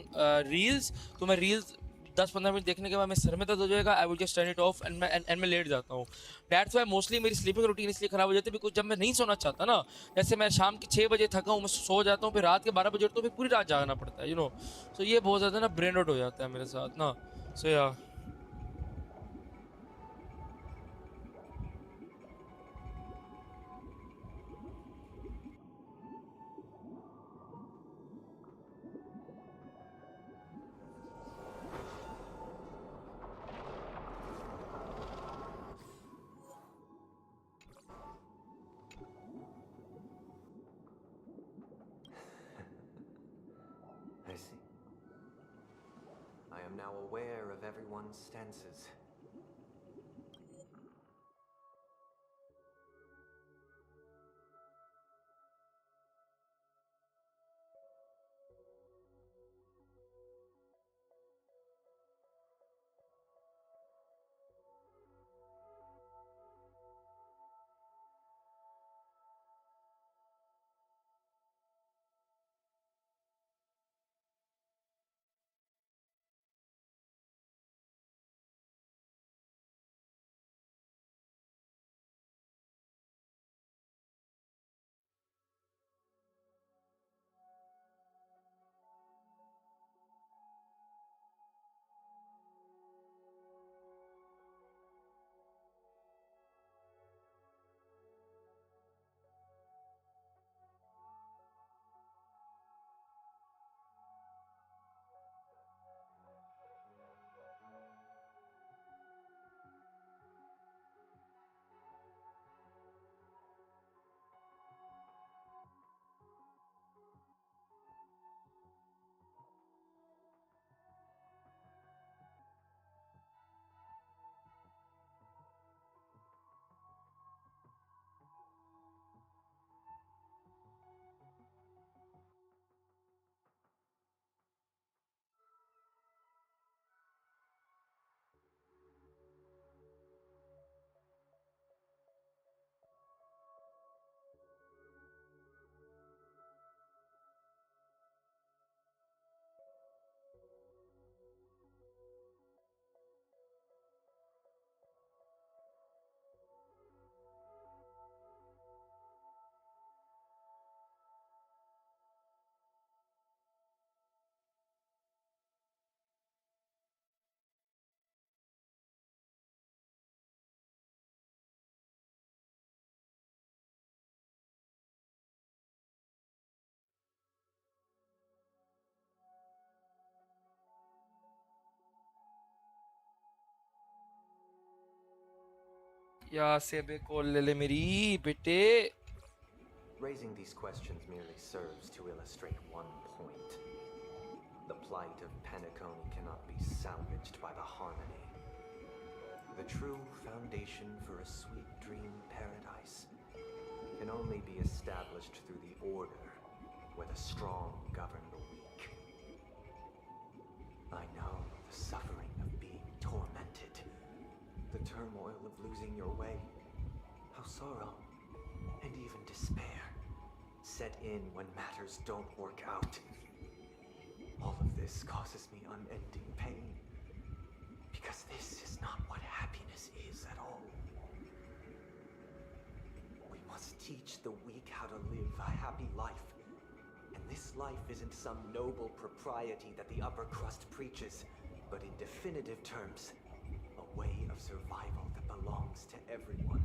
reels, तो मैं reels 10-15 मिनट देखने के बाद मेरे सर में दर्द हो जाएगा. I will just turn it of and मैं लेट जाता हूँ. दैट्स वाई मोस्टली मेरी स्लीपिंग रूटीन इसलिए खराब हो जाती है, बिकॉज जब मैं नहीं सोना चाहता ना, जैसे मैं शाम के 6 बजे थका हूँ, मैं सो जाता हूँ, फिर रात के 12 बजे उठता हूँ, फिर पूरी रात जागना पड़ता है, यू नो. सो ये बहुत ज़्यादा ना ब्रेन आउट हो जाता है मेरे साथ ना. सो या I see. I am now aware of everyone's stances. या सेबे कॉल ले ले मेरी बेटे. Raising these questions merely serves to illustrate one point. The plight of Penacony cannot be salvaged by the harmony. The true foundation for a sweet dream paradise can only be established through the order where the strong govern the weak. I know the suffering of being tormented, the turmoil of losing your way, how sorrow and even despair set in when matters don't work out. All of this causes me unending pain, because this is not what happiness is at all. We must teach the weak how to live a happy life. And this life isn't some noble propriety that the upper crust preaches, but in definitive terms, a way of survival that belongs to everyone.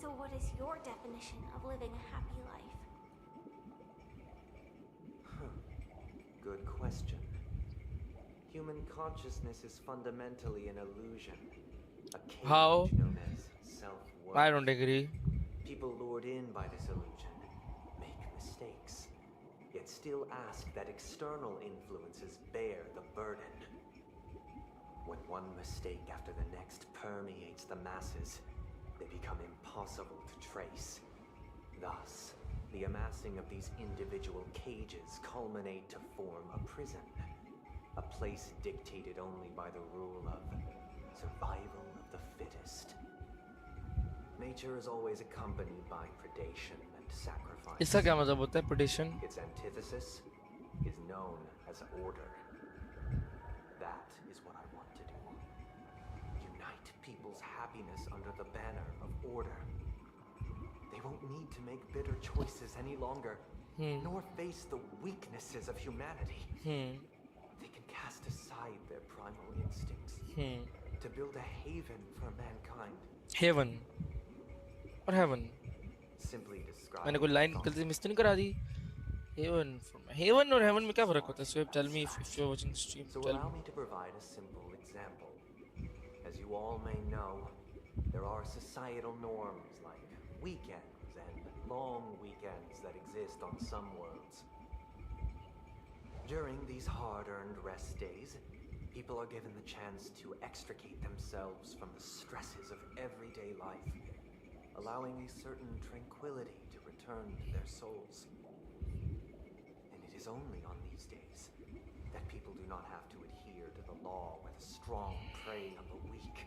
So what is your definition of living a happy life? Good question. Human consciousness is fundamentally an illusion. A How? cage known as self-worth. I don't agree. People lured in by this illusion make mistakes. Yet yet still ask that external influences bear the burden. When one mistake after the next permeates the masses, they become impossible to trace. Thus, the amassing of these individual cages culminate to form a prison. A place dictated only by the rule of survival of the fittest. Nature is always accompanied by predation and sacrifice. इसका क्या मतलब होता है predation? Its antithesis is known as order. That is what I want to do. Unite people's happiness under the banner of order. They won't need to make bitter choices any longer, nor face the weaknesses of humanity. They can cast aside their primal instincts to build a haven for mankind. Heaven or heaven? Simply describe. मैंने कोई line गलती miss तो नहीं करा दी? Heaven or heaven में क्या फर्क होता है? So tell me if you're watching the stream. So Tell allow me. me to provide a simple example. As you all may know, there are societal norms like weekends and long weekends that exist on some worlds. During these hard-earned rest days, people are given the chance to extricate themselves from the stresses of everyday life, allowing a certain tranquility to return to their souls. And it is only on these days that people do not have to adhere to the law where the strong prey on the weak.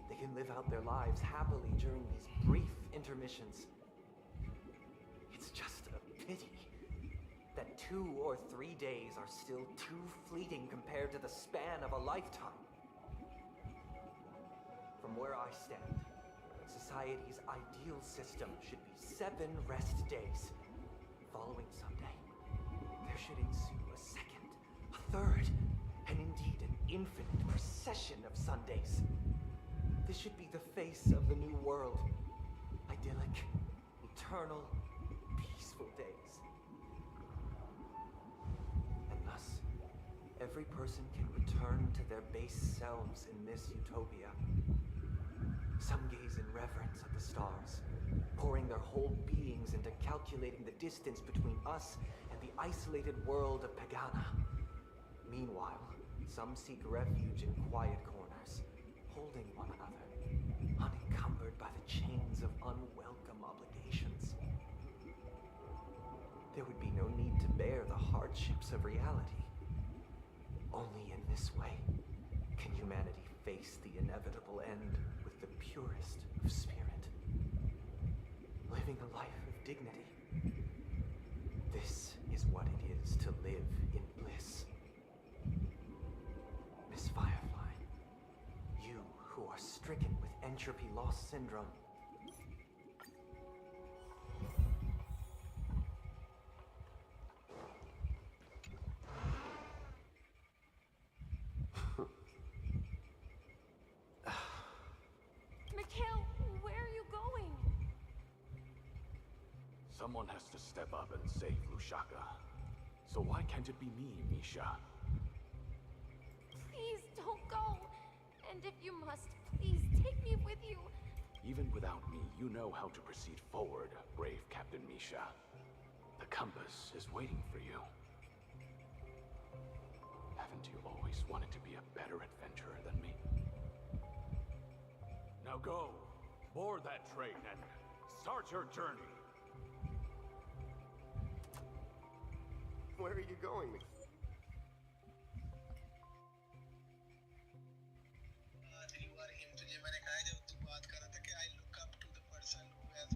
They can live out their lives happily during these brief intermissions. It's just a pity that 2 or 3 days are still too fleeting compared to the span of a lifetime. From where I stand, society's ideal system should be 7 rest days. Following Sunday, there should ensue a second, a third, and indeed an infinite procession of Sundays. This should be the face of the new world. Idyllic, eternal, peaceful days. And thus, every person can return to their base selves in this utopia. Some gaze in reverence at the stars, pouring their whole beings into calculating the distance between us and the isolated world of Pagana. Meanwhile, some seek refuge in quiet corners, holding one another, unencumbered by the chains of unwelcome obligations. There would be no need to bear the hardships of reality. Only in this way can humanity face the inevitable end with the purest of spirit, living a life of dignity. This is what it is to live in bliss. Miss Firefly, you who are stricken with entropy loss syndrome, Mikhail, where are you going? Someone has to step up and save Lushaka. So why can't it be me, Misha? Please don't go. And if you must, please take me with you. Even without me, you know how to proceed forward, brave Captain Misha. The compass is waiting for you. Haven't you always wanted to be a better adventurer than me? Now go, board that train and start your journey. Where are you going? तुझे मैंने कहा जब तू बात कर रहा था कि I look up to the person who has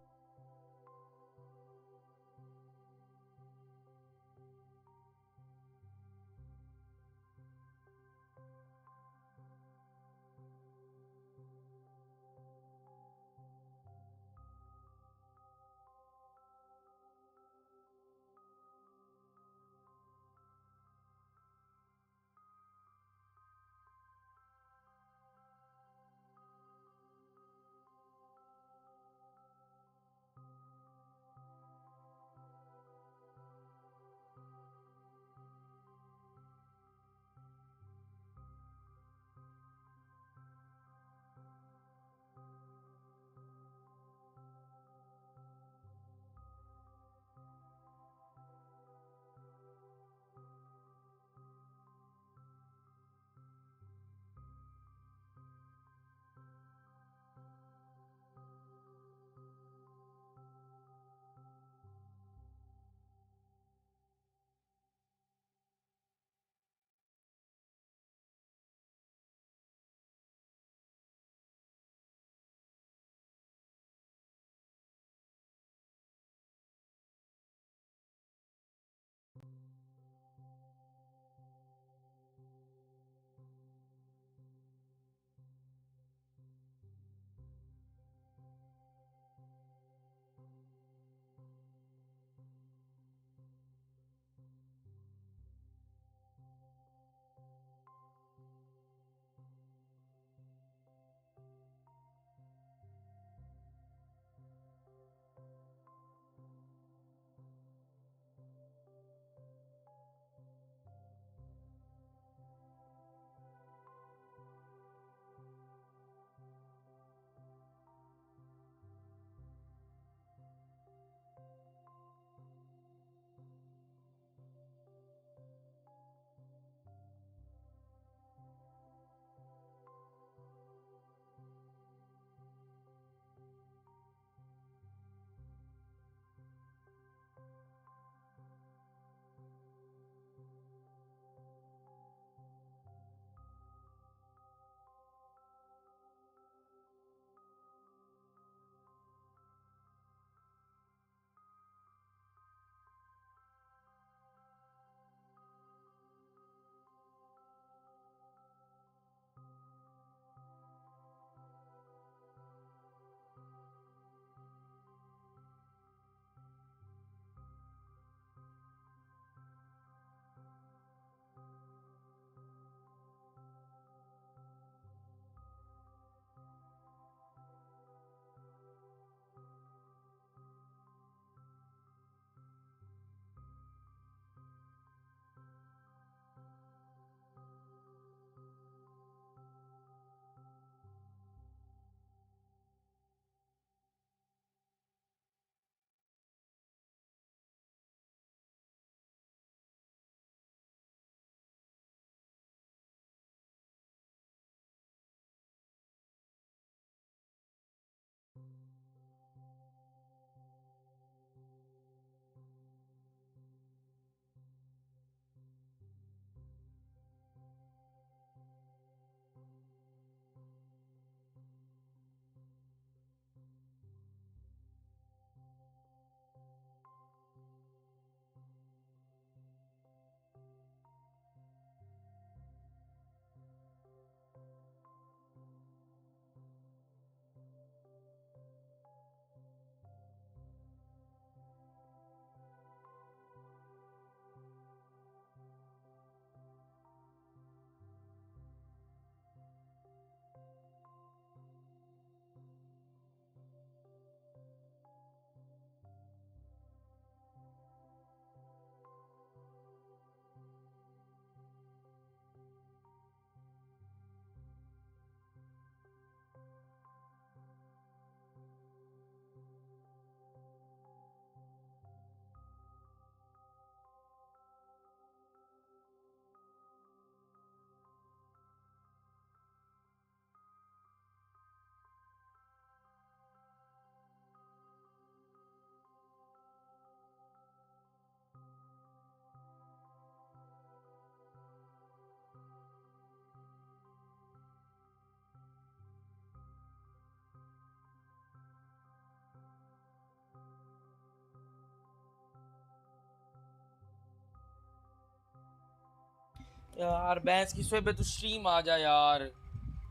यार बैंस की सुबह पे तू स्ट्रीम आ जा यार,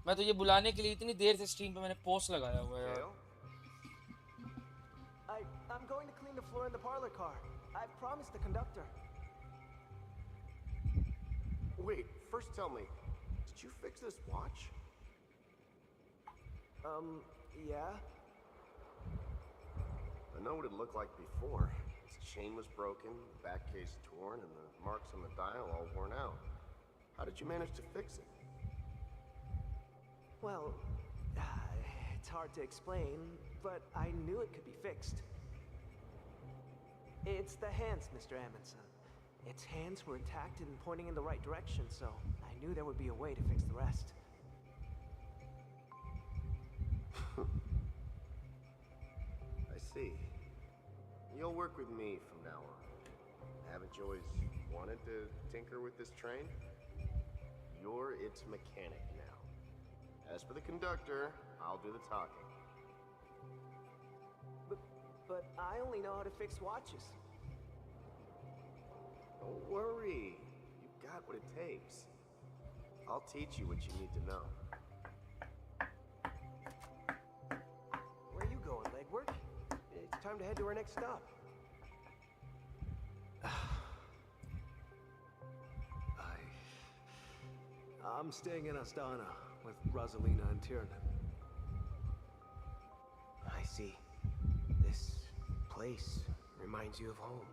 मैं तो ये बुलाने के लिए इतनी देर से स्ट्रीम पे मैंने पोस्ट लगाया हुआ है यार। Kale? I'm going to clean the floor in the parlor car. I've promised the conductor. Wait, first tell me, did you fix this watch? Yeah? I know what it looked like before. Its chain was broken, the back case torn, and the marks on the dial all worn out. How did you manage to fix it? Well, it's hard to explain, but I knew it could be fixed. It's the hands, Mr. Amundsen. Its hands were intact and pointing in the right direction, so I knew there would be a way to fix the rest. I see. You'll work with me from now on. Haven't you always wanted to tinker with this train? You're its mechanic now. As for the conductor, I'll do the talking. But I only know how to fix watches. Don't worry. You've got what it takes. I'll teach you what you need to know. Where are you going, legwork? It's time to head to our next stop. I'm staying in Astana with Rosalina and Tiernan. I see. This place reminds you of home.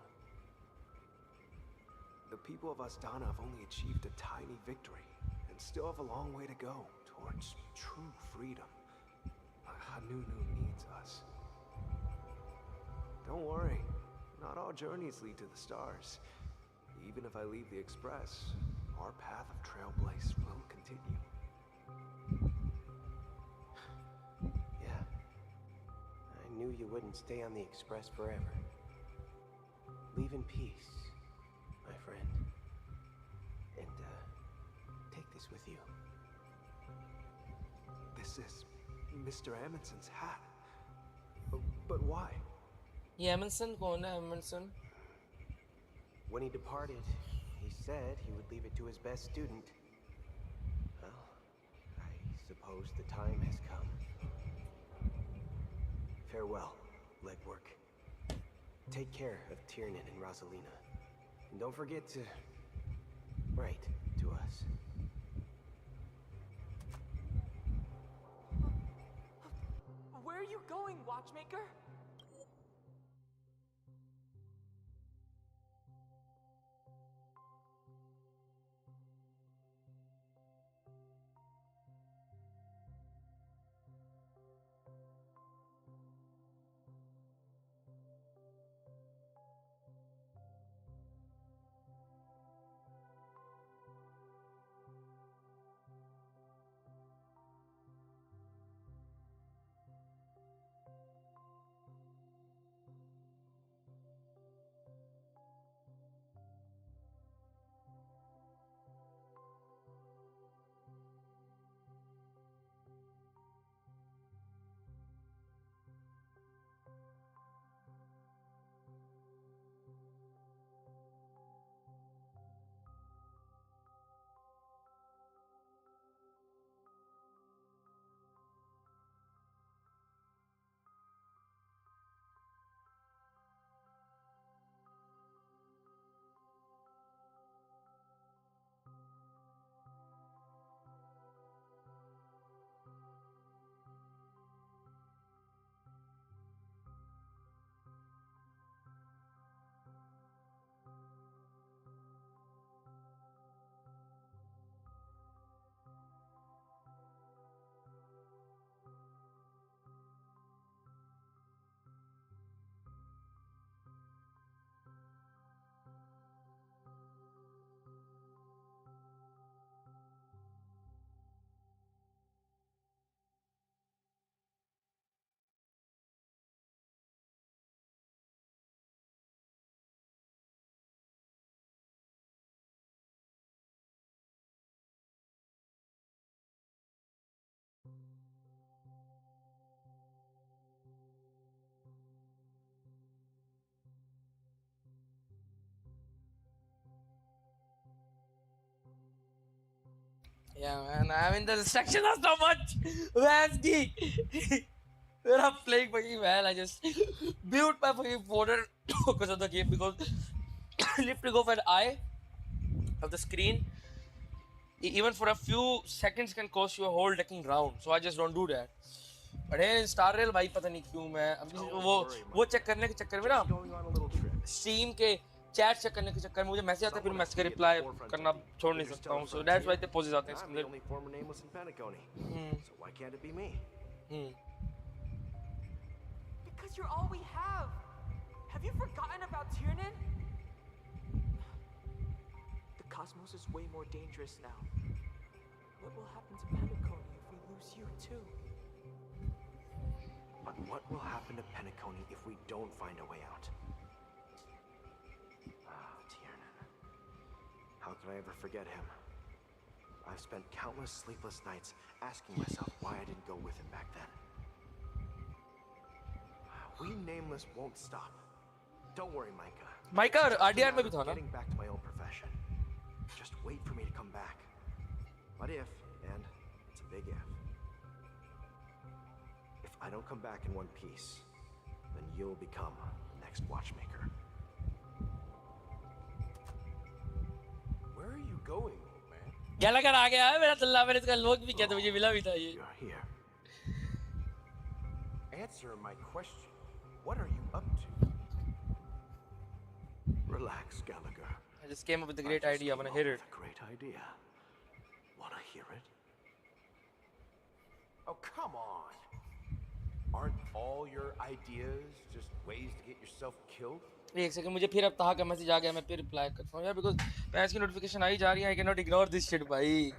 The people of Astana have only achieved a tiny victory and still have a long way to go towards true freedom. Hanunu needs us. Don't worry, not all journeys lead to the stars. Even if I leave the Express, our path of trailblaze will continue. Yeah. I knew you wouldn't stay on the Express forever. Leave in peace, my friend. And, take this with you. This is Mr. Amundsen's hat. But why? ये एमंसन कौन है? एमंसन When he departed, he said he would leave it to his best student. Well, I suppose the time has come. Farewell, legwork. Take care of Tiernan and Rosalina. And don't forget to write to us. Where are you going, watchmaker? Yeah, man. I mean, the distractions are so much. Where's the? When I'm playing fucking well, I just mute my fucking phone because of the game because lifting off an eye of the screen, even for a few seconds, can cost you a whole decking round. So I just don't do that. But hey, star rail भाई पता नहीं क्यों मैं अभी Don't वो worry, वो Micah. Check करने के चक्कर में ना Just going on a little trip. Stream के चैट चेक करने के चक्कर में मुझे मैसेज आता है फिर Someone has मैसेज to का be at the reply forefront करना of the छोड़ नहीं सकता हूँ interstellar so that's frontier, why ते पॉजेज आते and हैं इसके I'm the अंदर only former nameless in Penacony. So why can't it be me? Because you're all we have. Have you forgotten about Tiernan? The cosmos is way more dangerous now. What will happen to Penacony if we lose you too? But what will happen to Penacony if we don't find a way out? Ah, Tiernan. How could I ever forget him? I've spent countless sleepless nights asking myself why I didn't go with him back then. We Nameless won't stop. Don't worry, Micah. Mica It's just a RDR में भी matter था of ना getting back to my own profession. Just wait for me to come back. But if, and it's a big if I don't come back in one piece, then you'll become the next watchmaker. Where are you going, old man? गैलागर आ गया है मेरा तल्ला मैंने इसका लोग भी किया था मुझे मिला भी था ये You're here. Answer my question. What are you up to? Relax, Gallagher. I just came up with a great I just idea I came wanna up hear with it a great idea. Wanna hear it? Oh, come on. Aren't all your ideas just ways to get yourself killed? एक second मुझे फिर अब तहा का message आ गया मैं फिर reply करता हूँ यार बिकॉज़ पैस की नोटिफिकेशन आई जा रही है I can not ignore this shit भाई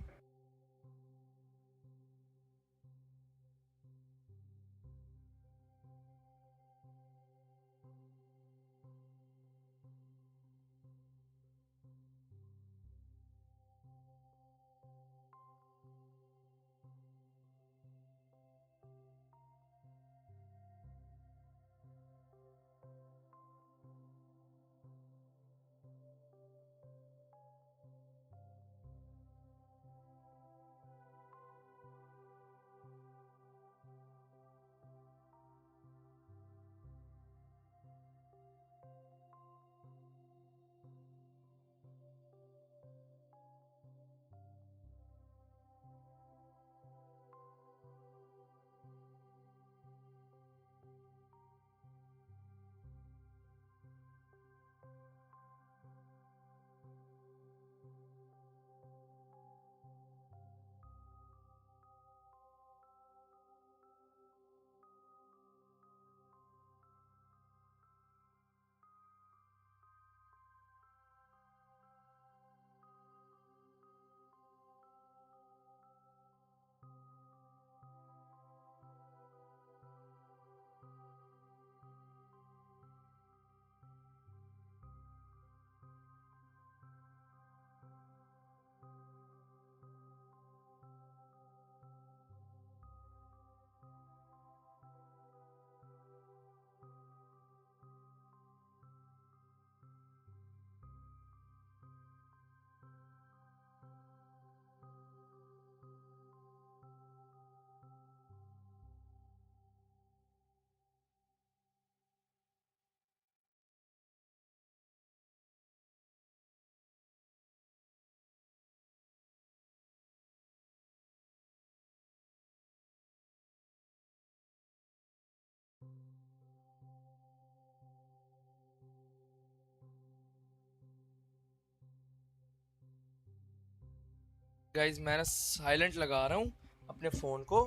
गाइस मैं ना साइलेंट लगा रहा हूँ अपने फ़ोन को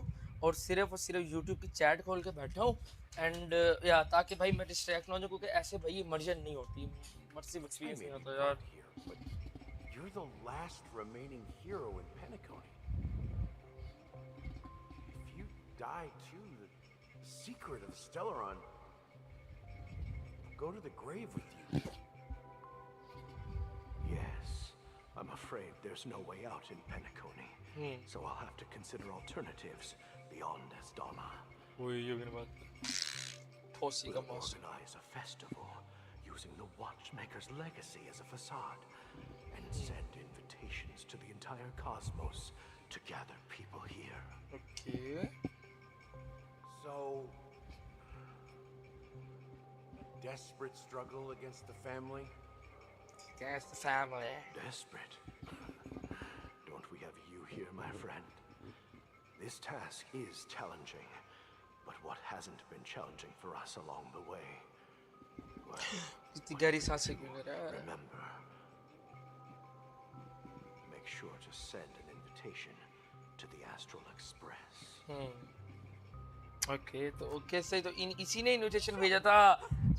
और सिर्फ यूट्यूब की चैट खोल के बैठा हूँ एंड या ताकि भाई मैं डिस्ट्रैक्ट ना हो जाऊँ क्योंकि ऐसे भाई इमर्जन नहीं होती मर्सिव I एक्सपीरियंस may नहीं be होता brought यार here, but you're the last remaining hero in Penacony. If you die too, the secret of Stellaron will go to the grave with you. Yes. I'm afraid there's no way out in Penacony. So I'll have to consider alternatives beyond Asdana. वही ये मेरे बात ठोसी का We'll मौसम organize a festival using the Watchmaker's legacy as a facade and send invitations to the entire cosmos to gather people here. Okay. So, desperate struggle against the family? Against the family. Desperate? Don't we have you here, my friend? This task is challenging, but what hasn't been challenging for us along the way? Well, remember, make sure to send an invitation to the Astral Express. Okay तो okay से तो इसी ने invitation भेजा था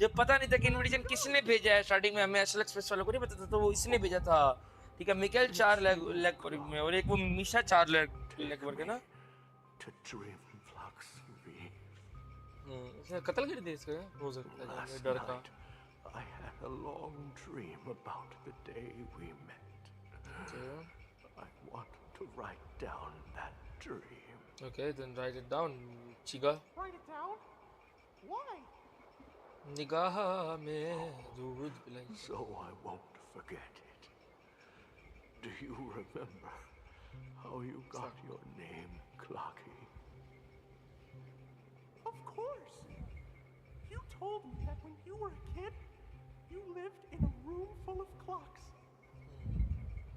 जब पता नहीं था कि इनविटेशन किसने भेजा है स्टार्टिंग में हमें एसएल एक्सप्रेस वालों को नहीं पता था तो वो इसने भेजा था ठीक है मिकेल 4 लेग में और एक वो मिशा 4 लेग करके ना To dream flux reef. इसने कत्ल कर दिया इसको हो सकता है Last डर का night, I had a long dream about the day we met. I want to write down that dream. Okay, then write it down, Chiga. Write it down? Why? निगाह में दूध पिलाई. So I won't forget it. Do you remember how you got your name, Clocky? Of course. You told me that when you were a kid, you lived in a room full of clocks.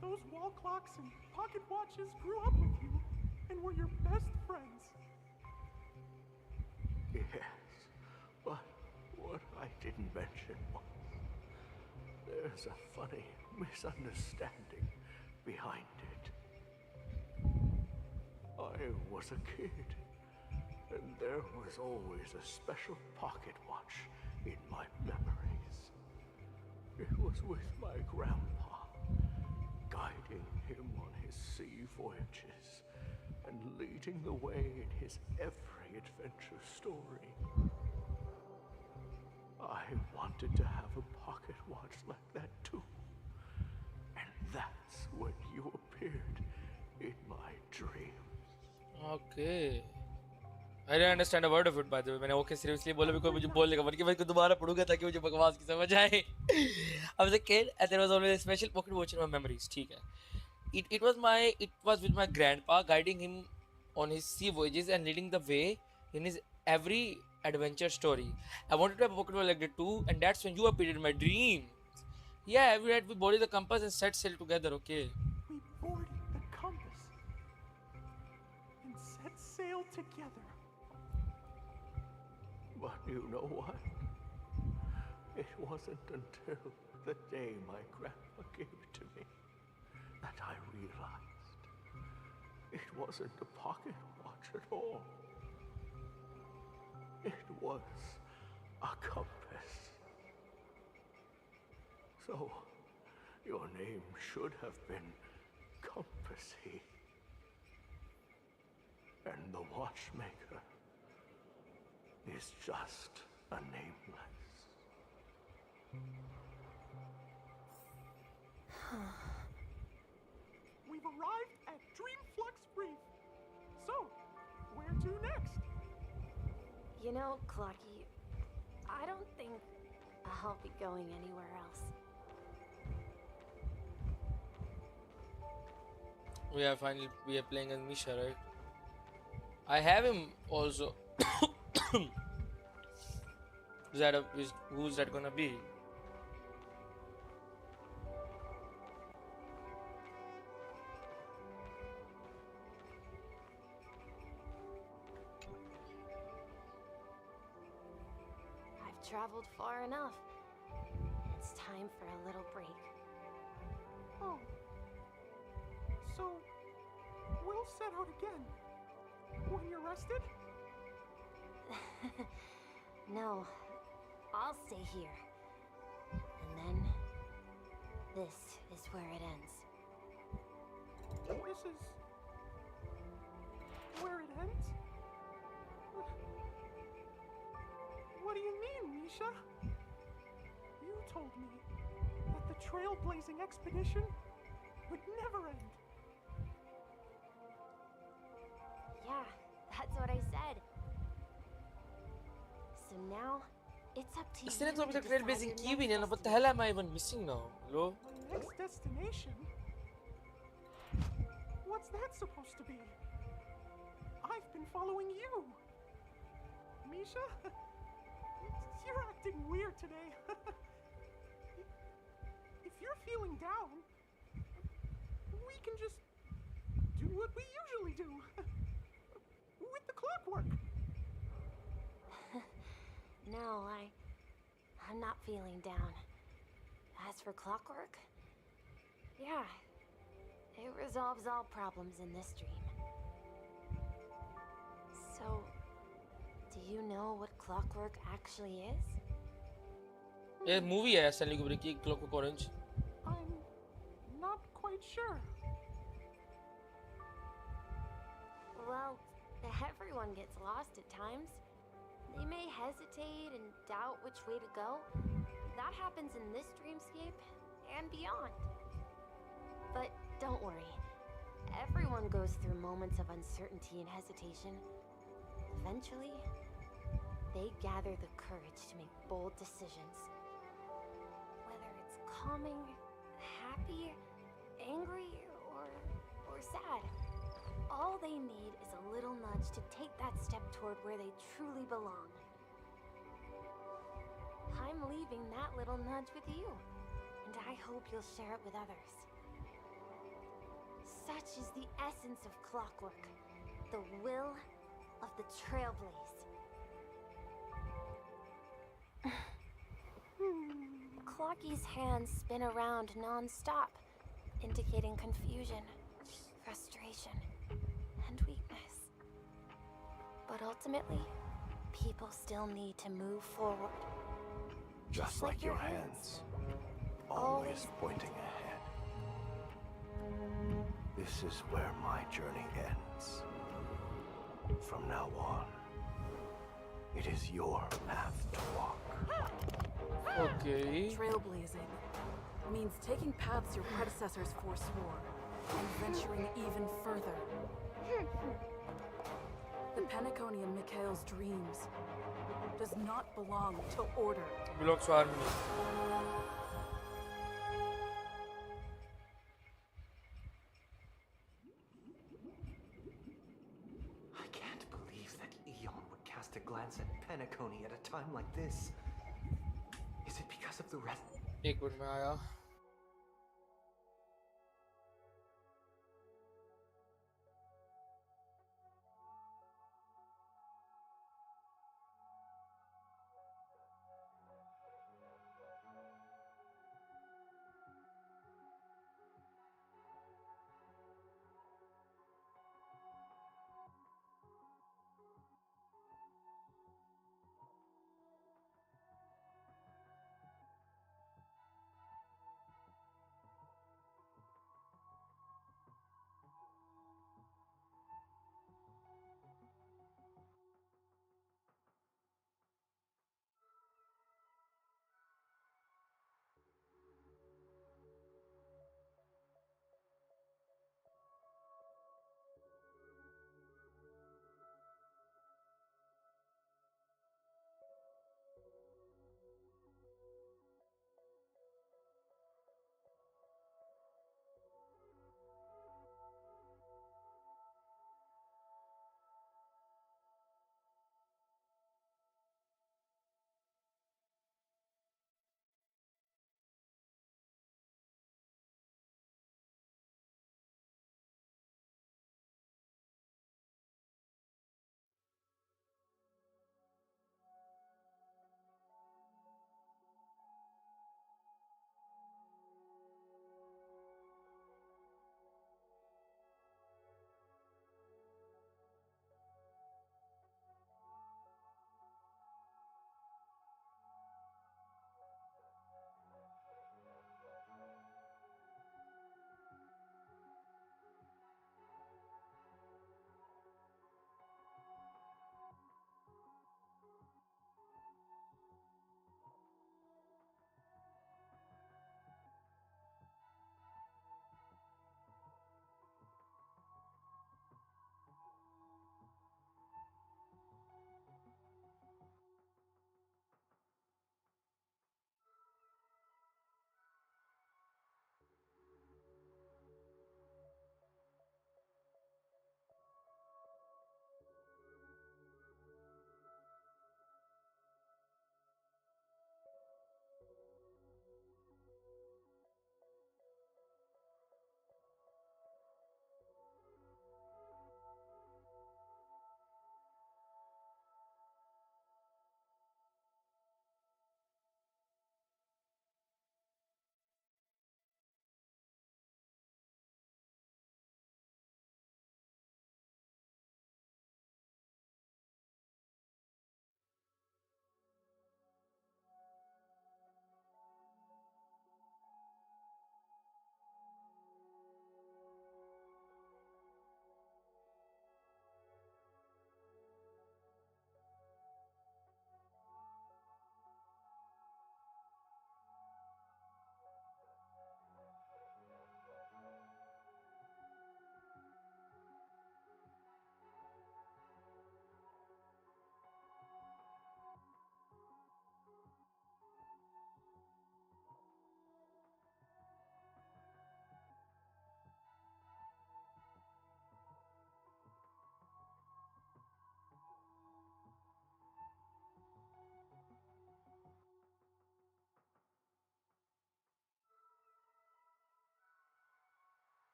Those wall clocks and pocket watches grew up with you and were your best friends. Yes, but what I didn't mention was there's a funny misunderstanding behind it. I was a kid, and there was always a special pocket watch in my memories. It was with my grandpa, guiding him on his sea voyages and leading the way in his every adventure story. I wanted to have a pocket watch like that too. And that's when you appeared in my dreams. Okay. I didn't understand a word of it by the way. मैंने okay seriously बोला भी कोई मुझे बोल लेगा वरना मैं इसको दोबारा पढ़ूंगा ताकि मुझे बकवास की समझ आए. I was a kid and there was always a special pocket watch in my memories. ठीक है. It was with my grandpa guiding him on his sea voyages and leading the way in his every adventure story. I wanted to have a pocket watch like that too, and that's when you appeared in my dreams. Yeah, every night we boarded the compass and set sail together. Okay. We boarded the compass and set sail together. But you know what? It wasn't until the day my grandpa gave it to me that I realized it wasn't a pocket watch at all. It was a compass. So, your name should have been Compassy. And the watchmaker is just a nameless. We've arrived at Dreamflux Reef. So, where to next? You know, Clocky, I don't think I'll be going anywhere else. We are playing as Misha, right? I have him also. Who's that gonna be? I've traveled far enough. It's time for a little break. Oh. So, we'll set out again. When you're rested? No, I'll stay here. And then, this is where it ends. This is where it ends? What do you mean, Misha? You told me that the trailblazing expedition would never end. Yeah, that's what I said. So now, it's up to इसने you तो अभी to तक trail decide basin your की भी next नहीं ना what the hell am I even missing now? Hello? Next destination? What's What's that supposed to be? I've been following you. Misha? You're acting weird today. If you're feeling down, we can just do what we usually do. With the clockwork. No, I'm not feeling down. As for clockwork, yeah, it resolves all problems in this dream. So, do you know what clockwork actually is? ये movie है Stanley Kubrick की clockwork orange. I'm not quite sure. Well, everyone gets lost at times. They may hesitate and doubt which way to go. That happens in this dreamscape and beyond. But don't worry. Everyone goes through moments of uncertainty and hesitation. Eventually, they gather the courage to make bold decisions. Whether it's calming, happy, angry, or sad. All they need is a little nudge to take that step toward where they truly belong. I'm leaving that little nudge with you, and I hope you'll share it with others. Such is the essence of clockwork, the will of the Trailblaze. Clocky's hands spin around non-stop, indicating confusion, frustration, and weakness. But ultimately, people still need to move forward. Just like your hands, always pointing ahead. This is where my journey ends. From now on, it is your path to walk. Okay. Trailblazing means taking paths your predecessors forswore and venturing even further. The Penacony in Mikhail's dreams does not belong to order. Belongs to army. I can't believe that Eon would cast a glance at Penacony at a time like this. Is it because of the rest? एक minute में आया.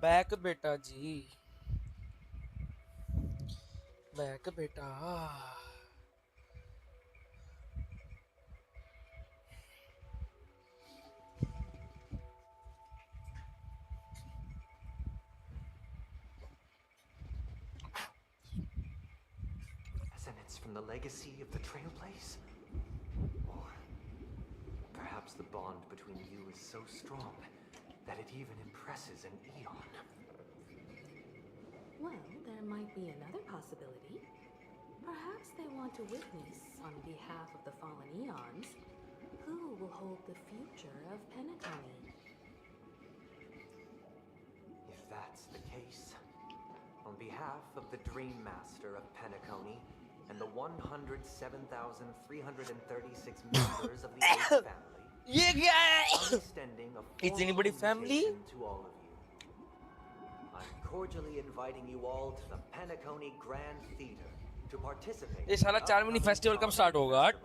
Back बेटा जी, back बेटा। Essence from the legacy of the Trailblaze? Or perhaps the bond between you is so strong that it even impresses an Eon. Well, there might be another possibility. Perhaps they want to witness, on behalf of the fallen Eons, who will hold the future of Penacony. If that's the case, on behalf of the Dream Master of Penacony and the 107,336 members of the Oak family, I'm extending a Is formal anybody family? invitation to all of you. I'm cordially inviting you all to the Penacony Grand Theater to participate. ये साला चारमनी festival कब start होगा? And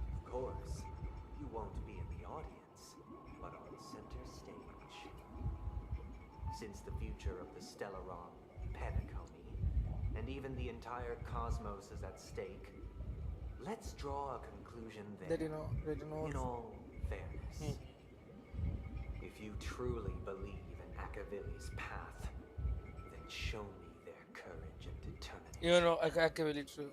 of course, you won't be in the audience, but on center stage. Since the future of the Stellaron, Penacony, and even the entire cosmos is at stake, let's draw a conclusion there. In all fairness. If you truly believe in Akavilli's path, then show me their courage and determination. You know, Akavilli true.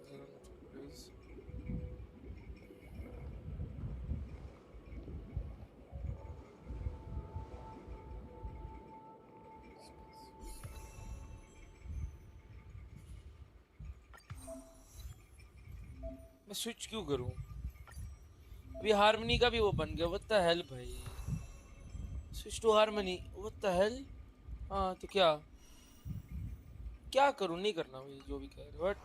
मैं switch क्यों करूं? अभी harmony का भी वो बन गया। What the hell भाई? Switch to harmony. What the hell? हाँ तो क्या करूं? नहीं करना भाई, जो भी कह रहे हो। What?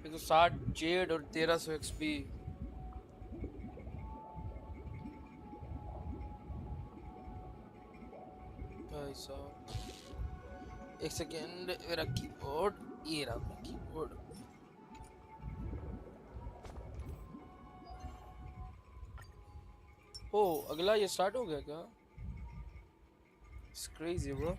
160 जेड और 1300 एक्सपी। एक सेकेंड, मेरा कीबोर्ड, ये रहा मेरा कीबोर्ड। ओ अगला ये स्टार्ट हो गया क्या? It's crazy bro.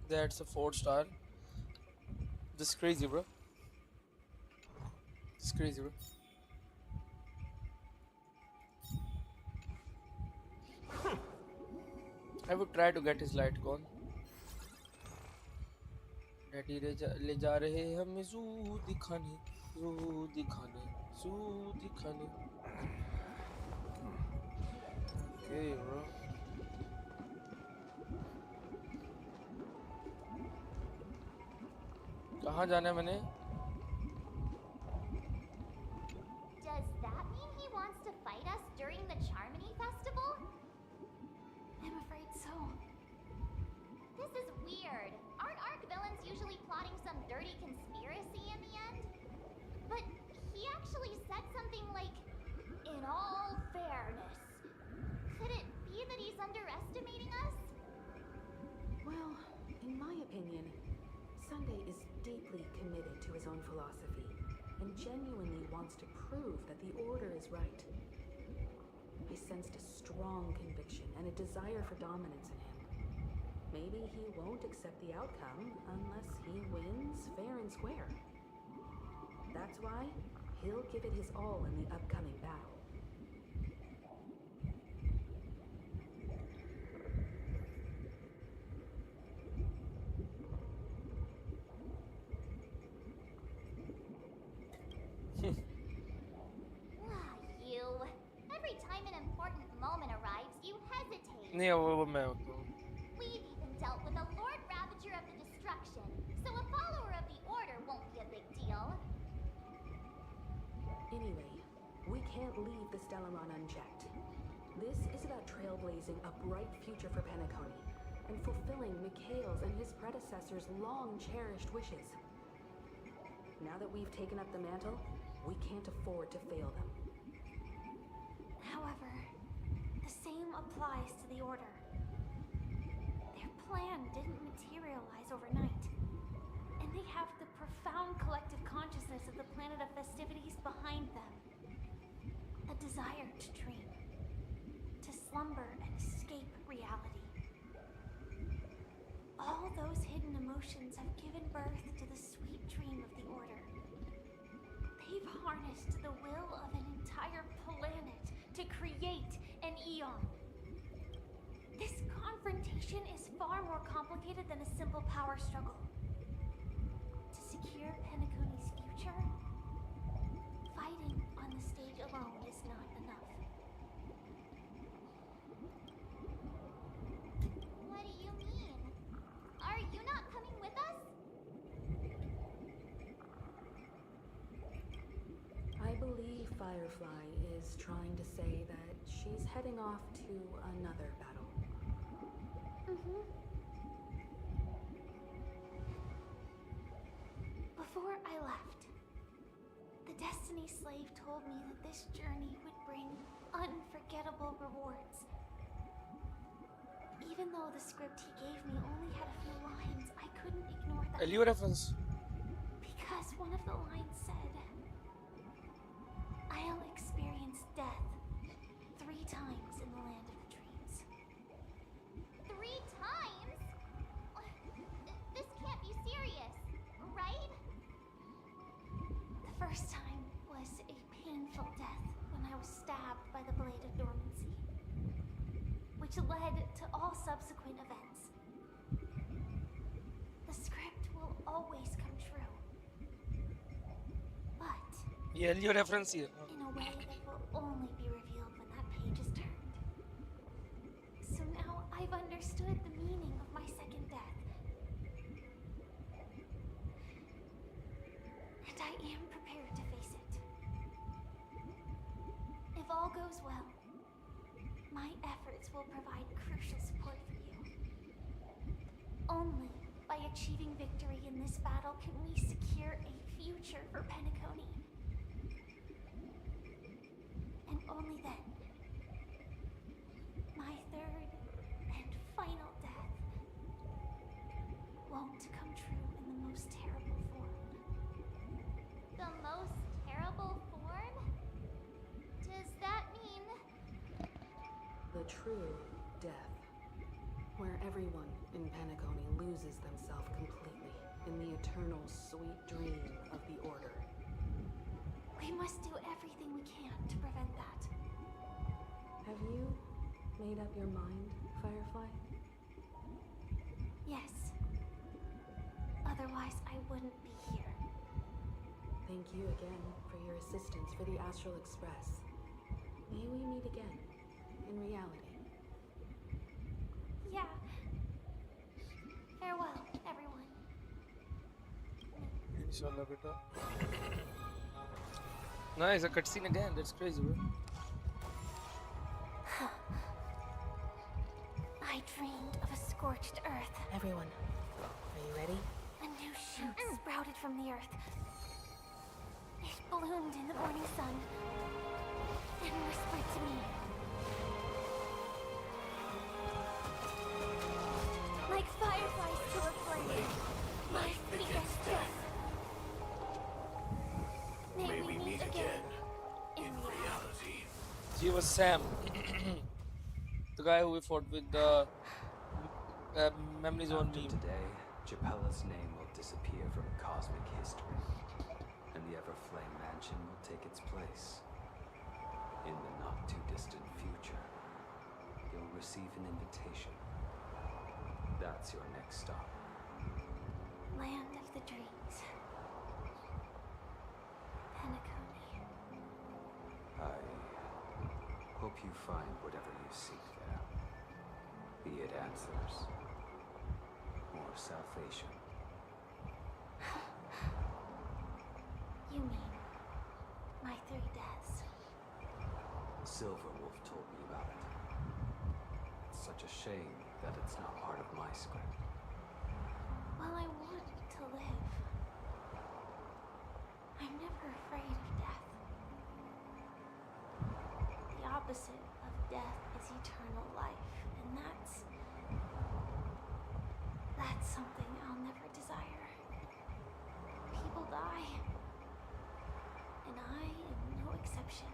That's a 4-star. This is crazy, bro. It's crazy, bro. I would try to get his light gone. Daddy ले जा रहे हमें ज़ू दिखाने, Okay, bro. कहाँ जाना है मैंने? Does that mean he wants to fight us during the Charmony Festival? I'm afraid so. This is weird. Aren't Arc villains usually plotting some dirty conspiracy in the end? But he actually said something like, in all fairness. Could it be that he's underestimating us? Well, in my opinion, Sunday is deeply committed to his own philosophy and genuinely wants to prove that the Order is right. I sensed a strong conviction and a desire for dominance in him. Maybe he won't accept the outcome unless he wins fair and square. That's why he'll give it his all in the upcoming battle. You. Every time an important moment arrives, you hesitate. नहीं वो मैं We've even dealt with a Lord Ravager of the Destruction, so a follower of the Order won't be a big deal. Anyway, we can't leave the Stellaron unchecked. This is about trailblazing a bright future for Penacony and fulfilling Mikhail's and his predecessors' long-cherished wishes. Now that we've taken up the mantle, We can't afford to fail them. However, the same applies to the Order. Their plan didn't materialize overnight, and they have the profound collective consciousness of the planet of festivities behind them. A desire to dream, to slumber and escape reality. All those hidden emotions have given birth to the sweet dream of the Order. They've harnessed the will of an entire planet to create an eon. This confrontation is far more complicated than a simple power struggle. To secure Penacony's future, fighting on the stage alone is not enough. What do you mean? Are you not coming with us? I believe Firefly is trying to say that she's heading off to another battle. Before I left, the Destiny Slave told me that this journey would bring unforgettable rewards. Even though the script he gave me only had a few lines, I couldn't ignore that. Elio reference. Because one of the lines said, I'll experience death 3 times in the land of the dreams. 3 times? This can't be serious, right? The first time was a painful death when I was stabbed by the Blade of Dormancy, which led to all subsequent events. The script will always come true. But Yeah, Elio reference here. in a way that will only be revealed when that page is turned. So now I've understood the meaning of my second death. And I am prepared to face it. If all goes well, my efforts will provide crucial support for you. Only by achieving victory in this battle can we secure a future for Penacony. And only then, my third and final death won't come true in the most terrible form. The most terrible form? Does that mean... The true death, where everyone in Penacony loses themselves completely in the eternal sweet dream of the Order. We must do everything we can to prevent that. Have you made up your mind, Firefly? Yes. Otherwise, I wouldn't be here. Thank you again for your assistance for the Astral Express. May we meet again, in reality. Yeah. Farewell, everyone. Inshallah, beta. Nice, a cutscene again. That's crazy, bro. I dreamed of a scorched earth. Everyone, are you ready? A new shoot sprouted from the earth. It bloomed in the morning sun and whispered to me. Like fireflies to a flame, my biggest death. May we meet again in reality. He was Sam, the guy who we fought with the memories on After me. today, Japella's name will disappear from cosmic history, and the Everflame Mansion will take its place. In the not-too-distant future, you'll receive an invitation. That's your next stop. Land of the dreams. Penacony. I hope you find whatever you seek there. Be it answers or salvation. You mean my 3 deaths? Silverwolf told me about it. It's such a shame that it's not part of my script. Well, I want to live. I'm never afraid of death. opposite of death is eternal life, and that's something I'll never desire. People die, and I am no exception.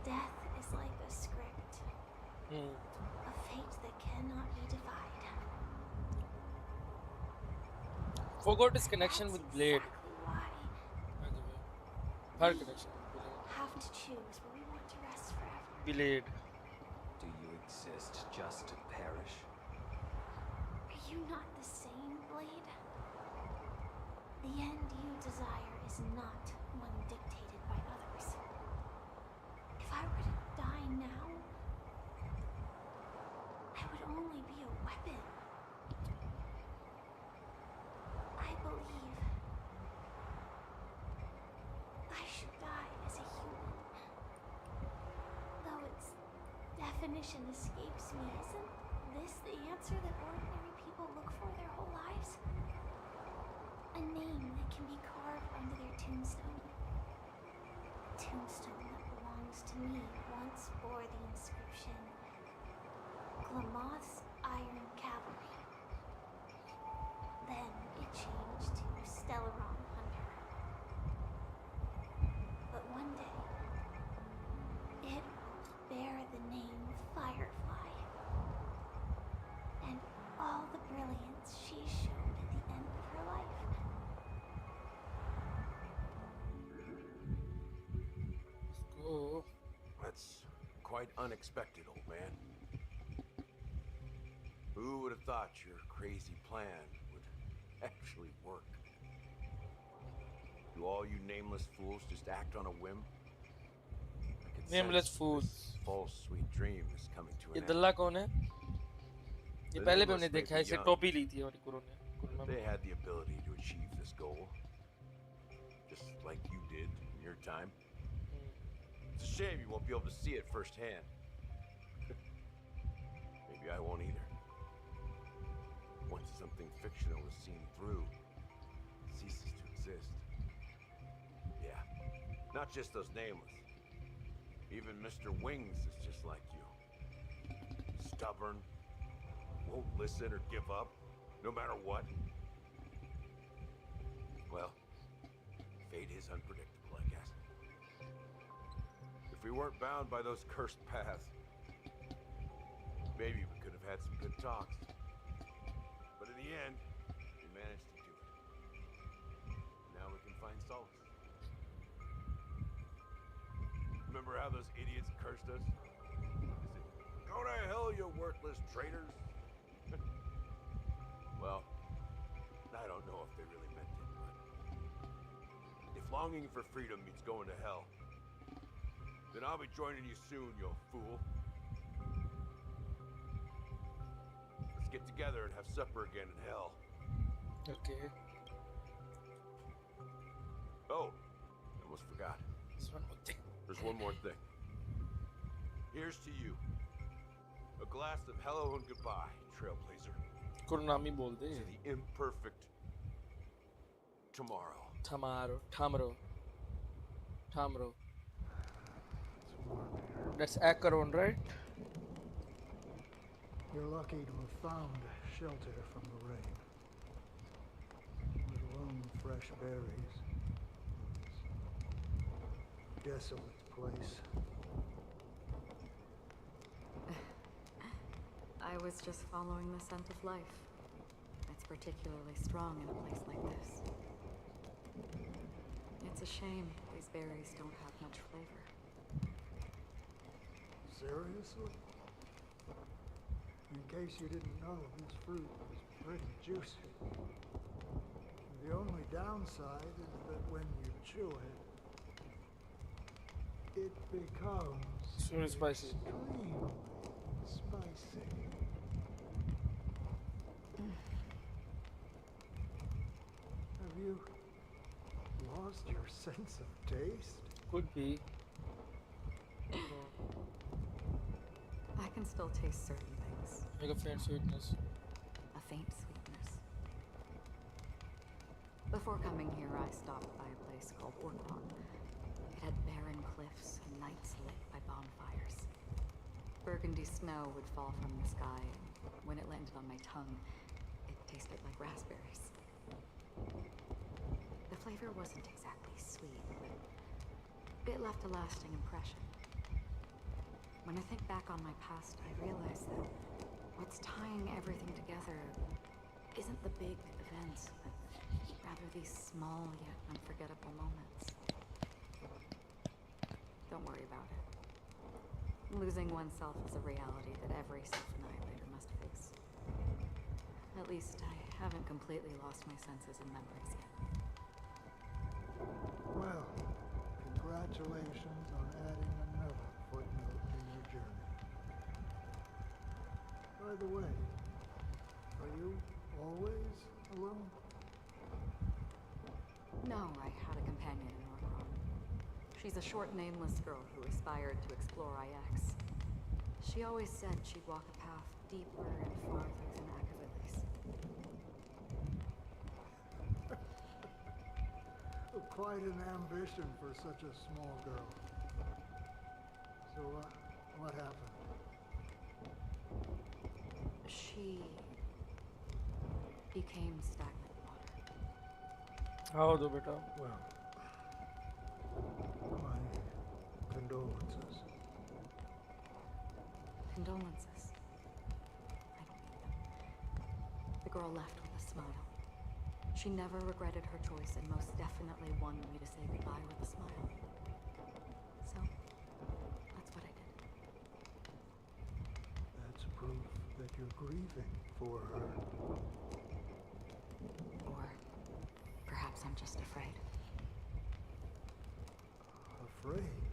Death is like a script, a fate that cannot be defied. Forgot his connection That's with Blade. exactly why By the way, her connection with have to choose where we want to rest forever. Blade. Do you exist just to perish? Are you not the same, Blade? The end you desire is not one dictated by others. If I were to die now, I would only be a weapon. I believe I should die as a human. Though its definition escapes me, isn't this the answer that ordinary people look for their whole lives? A name that can be carved onto their tombstone. A tombstone that belongs to me once bore the inscription Glamoth's Iron Cavalry. Then it changed to Stellaron Hunter. But one day, it will bear the name Firefly. And all the brilliance she showed at the end of her life. Go. That's quite unexpected, old man. Who would have thought your crazy plan would actually work? Do all you nameless fools just act on a whim? I could Nameless sense fools. this false sweet dream is coming to ये an end. दल्ला कौन है? ये The पहले भी nameless हमने may देखा है, be इसे young, टोपी ली थी हमारी कुरुन ने. but they had the ability to achieve this goal, just like you did in your time. It's a shame you won't be able to see it firsthand. Maybe I won't either. Once something fictional is seen through, it ceases to exist. Yeah, not just those nameless. Even Mr. Wings is just like you. Stubborn, won't listen or give up, no matter what. Well, fate is unpredictable, I guess. If we weren't bound by those cursed paths, maybe we could have had some good talks. But in the end, we managed to do it. Now we can find solace. Remember how those idiots cursed us? They said, "Go to hell, you worthless traitors." Well, I don't know if they really meant it, but if longing for freedom means going to hell, then I'll be joining you soon, you fool. Let's get together and have supper again in hell. Okay. Oh, I almost forgot. There's one more thing. There's one more thing. Here's to you. A glass of hello and goodbye, Trailblazer. कुरनामी बोल दे. To the imperfect tomorrow. Tamro. That's Acheron, right? You're lucky to have found shelter from the rain. Let alone fresh berries. It's a desolate place. I was just following the scent of life. It's particularly strong in a place like this. It's a shame these berries don't have much flavor. Seriously? In case you didn't know, this fruit was pretty juicy. The only downside is that when you chew it, it becomes Super spicy. extremely spicy. Have you lost your sense of taste? Could be. I can still taste certain things. Like a faint sweetness. A faint sweetness. Before coming here, I stopped by a place called Orknot. It had barren cliffs and nights lit by bonfires. Burgundy snow would fall from the sky, and when it landed on my tongue, it tasted like raspberries. The flavor wasn't exactly sweet, but it left a lasting impression. When I think back on my past, I realize that what's tying everything together isn't the big events, but rather these small yet unforgettable moments. Don't worry about it. Losing oneself is a reality that every self-annihilator must face. At least I haven't completely lost my senses and memories yet. Well, congratulations on adding another footnote to your journey. By the way, are you always alone? No, I had a companion in Norcron. She's a short, nameless girl who aspired to explore IX. She always said she'd walk a path deeper and farther than Akavili's. Quite an ambition for such a small girl. So, what happened? She became stagnant water. How do beta? Well, my condolences. Condolences. I don't need them. The girl left with a smile. She never regretted her choice and most definitely wanted me to say goodbye with a smile. So, that's what I did. That's proof that you're grieving for her. Or perhaps I'm just afraid. Afraid?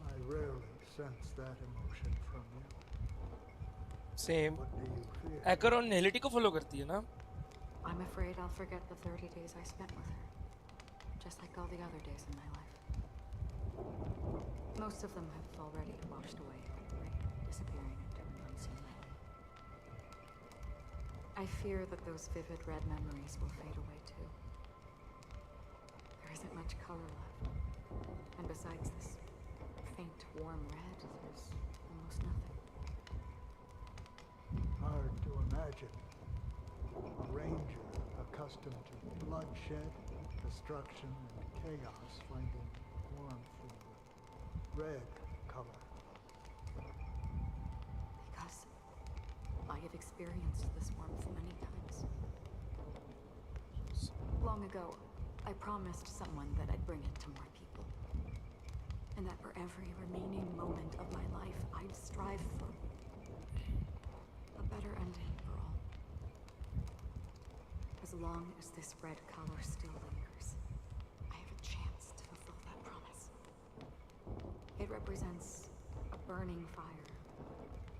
I rarely sense that emotion from you. Same. What do you fear? Acheron Nihility को follow करती है ना? I'm afraid I'll forget the 30 days I spent with her. Just like all the other days in my life. Most of them have already washed away quickly, disappearing into an unseen realm. I fear that those vivid red memories will fade away too. There isn't much color left. And besides this faint, warm red, there's almost nothing. Hard to imagine. A ranger accustomed to bloodshed, destruction, and chaos finding warmth in the red color. Because I have experienced this warmth many times. Long ago, I promised someone that I'd bring it to more people. And that for every remaining moment of my life, I'd strive for a better ending for all. As long as this red color still lingers, I have a chance to fulfill that promise. It represents a burning fire,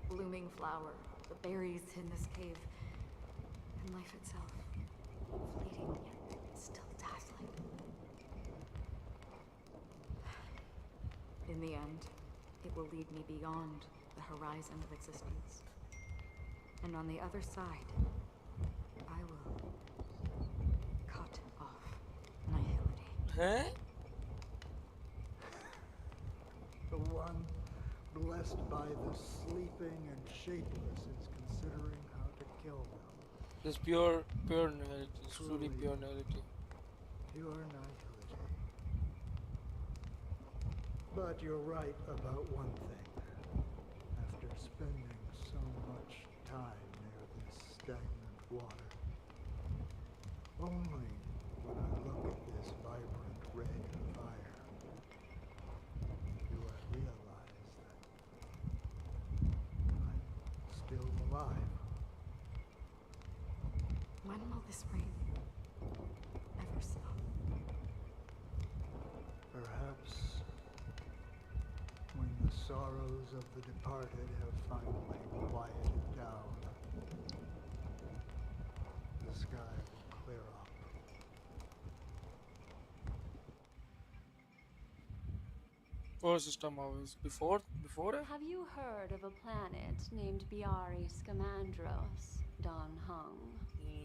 blooming flower, the berries in this cave, and life itself, fleeting yet still dazzling. In the end, it will lead me beyond the horizon of existence. And on the other side, I will cut off nihility. Huh? The one blessed by the sleeping and shapeless is considering how to kill them. Just pure nihility. It's truly pure nihility. Pure nihility. But you're right about one thing. After spending so much time near this stagnant water, only when I look at this vibrant red fire do I realize that I'm still alive. When will this rain ever stop? Perhaps when the sorrows of the departed have finally quieted down, the sky will clear up. First system hours before it? Have you heard of a planet named Biari Scamandros, Don Hung?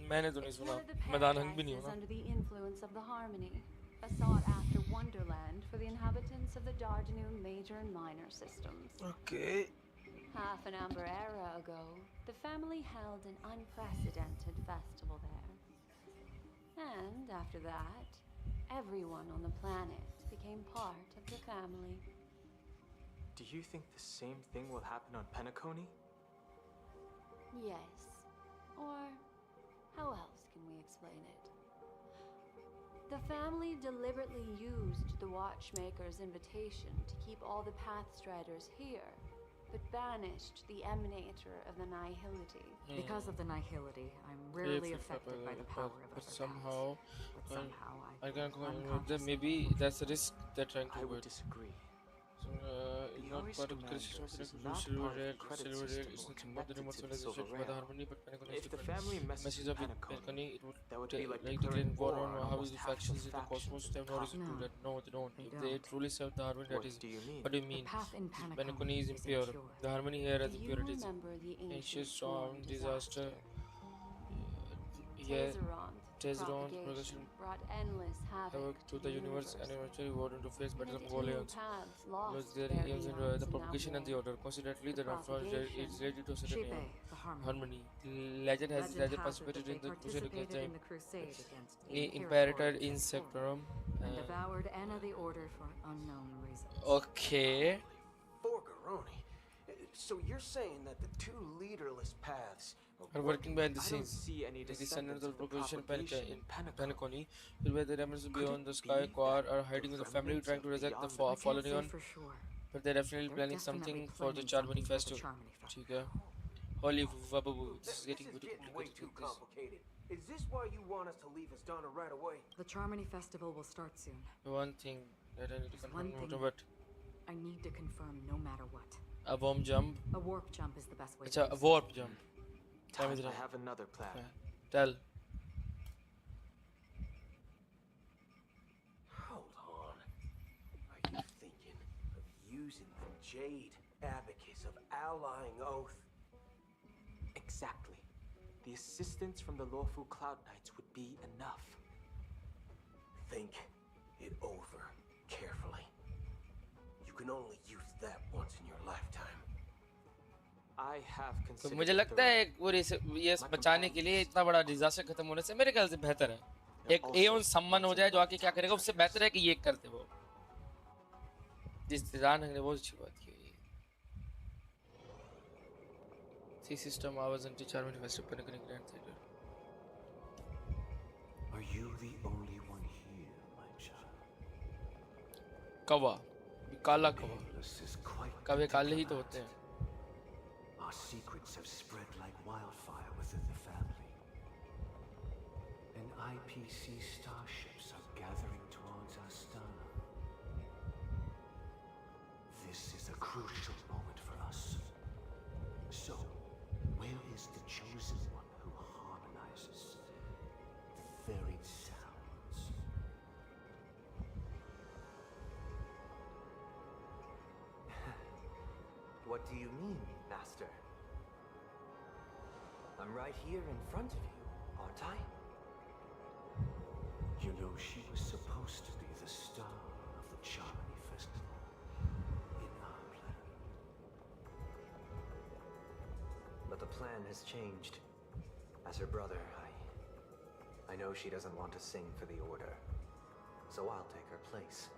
मैंने तो नहीं It's सुना. one of the मैं दानहंग भी नहीं paradises हूँ ना. under the influence of the Harmony, a sought-after wonderland for the inhabitants of the Dardanu major and minor systems. Okay. Half an amber era ago, the family held an unprecedented festival there. And after that, everyone on the planet became part of the family. Do you think the same thing will happen on Penacony? Yes. Or how else can we explain it? The family deliberately used the Watchmaker's invitation to keep all the Pathstriders here, but banished the Emanator of the Nihility. Because of the Nihility, I'm rarely affected by the power of but other somehow, paths. But somehow I can unconsciously maybe that's a risk they're trying to I would avoid. disagree. So, it's not Bioris part of the criticism Commanders of is not Silver part of the Red. credit Silver Red system is or nothing more connected than a to the civilization Silver by the Rare. harmony, but Penacony is If the different. family messes Up with Penacony, Penacony, it would that would be like declaring declaring war war on on how almost the half factions the in the cosmos. They have no reason to do that. No, they don't. If they truly serve the harmony, that What is. do you mean? What do you mean? The path in Penacony is is impure. impure. The harmony here has Do you impurities. remember the Ancient ancient storm, storm disaster. Yeah. Tezzeron, Tezzeron, progression brought endless havoc to the universe and eventually war into face battles of all eons. Because there is the propagation and the order. Consequently, the Northern is related to a certain aeon. Harmony. Legend has participated in the crusade against the Imperator Insectorum. And devoured Anna the Order for unknown reasons. Okay. Forgaroni. So you're saying that the two leaderless paths Are working behind the I don't scenes. see any The descendants descendants of of the propagation propagation in Penacony, where the remnants beyond the sky quad are hiding with the family trying to resurrect the fallen eon. For sure. But they're definitely planning something for the Charmony festival. Okay. Holy wababoo, this is getting pretty way complicated. too complicated. Is this why you want us to leave Asdana right away? The Charmony festival will start soon. One thing that I need to One confirm, thing but I need to confirm no matter what. a bomb jump. A warp jump is the best way. It's a warp jump. Tell me I have another plan. Tell. Hold on. Are you thinking of using the Jade Abacus of Allying Oath? Exactly. The assistance from the lawful Cloud Knights would be enough. Think it over carefully. You can only use that once in your lifetime. I have तो considered मुझे लगता है एक वो ये बचाने के लिए इतना बड़ा डिजास्टर खत्म होने से मेरे ख्याल से बेहतर है एक एओन सम्मन हो जाए जो आके क्या करेगा उससे बेहतर है कि ये करते वो जिस डिजाइन ने बहुत अच्छी बात की है सी सिस्टम आवाज anti charming festival Penacony grand theatre Are you the only one here, my child? कवा काला कवा This is quite कवे काले ही तो होते हैं Our secrets have spread like wildfire within the family. And IPC starships are gathering towards Astana. This is a crucial moment for us. So, where is the chosen one who harmonizes the varied sounds? What do you mean, Master? I'm right here in front of you, aren't I? You know, she was supposed to be the star of the Charmony Festival in our plan. But the plan has changed. As her brother, I know she doesn't want to sing for the Order. So I'll take her place.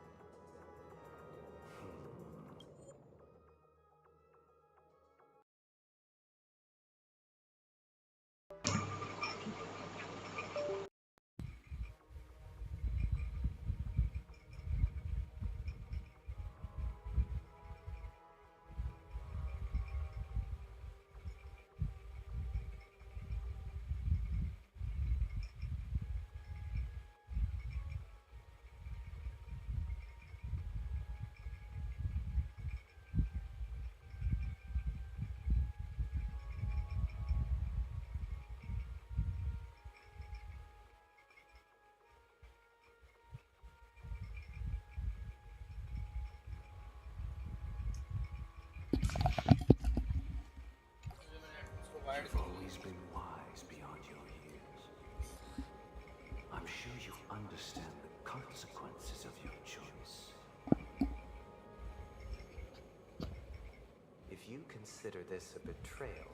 consider this a betrayal.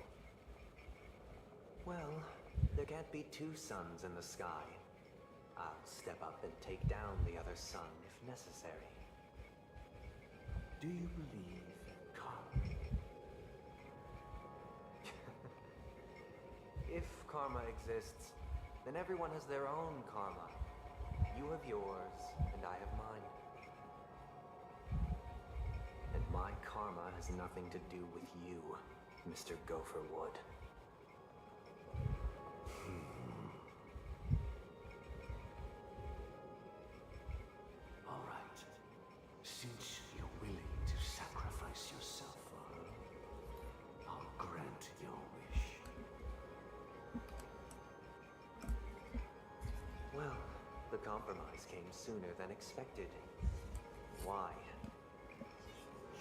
Well, there can't be two suns in the sky. I'll step up and take down the other sun if necessary. Do you believe in karma? If karma exists, then everyone has their own karma. You have yours, and I have mine. And my karma has nothing to do with you, Mr. Gopherwood. All right. Since you're willing to sacrifice yourself for her, I'll grant your wish. Well, the compromise came sooner than expected. Why?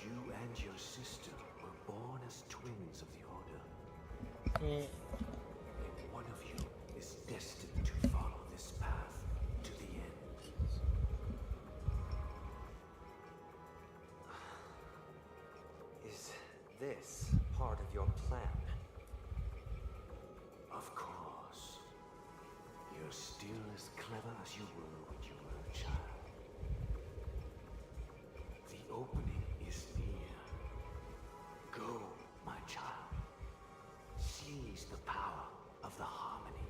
You and your sister were born as twins of the Order. And one of you is destined to follow this path to the end. Is this part of your plan? Of course. You're still as clever as you were when you were a child. The opening is near. Go, my child. Seize the power of the harmony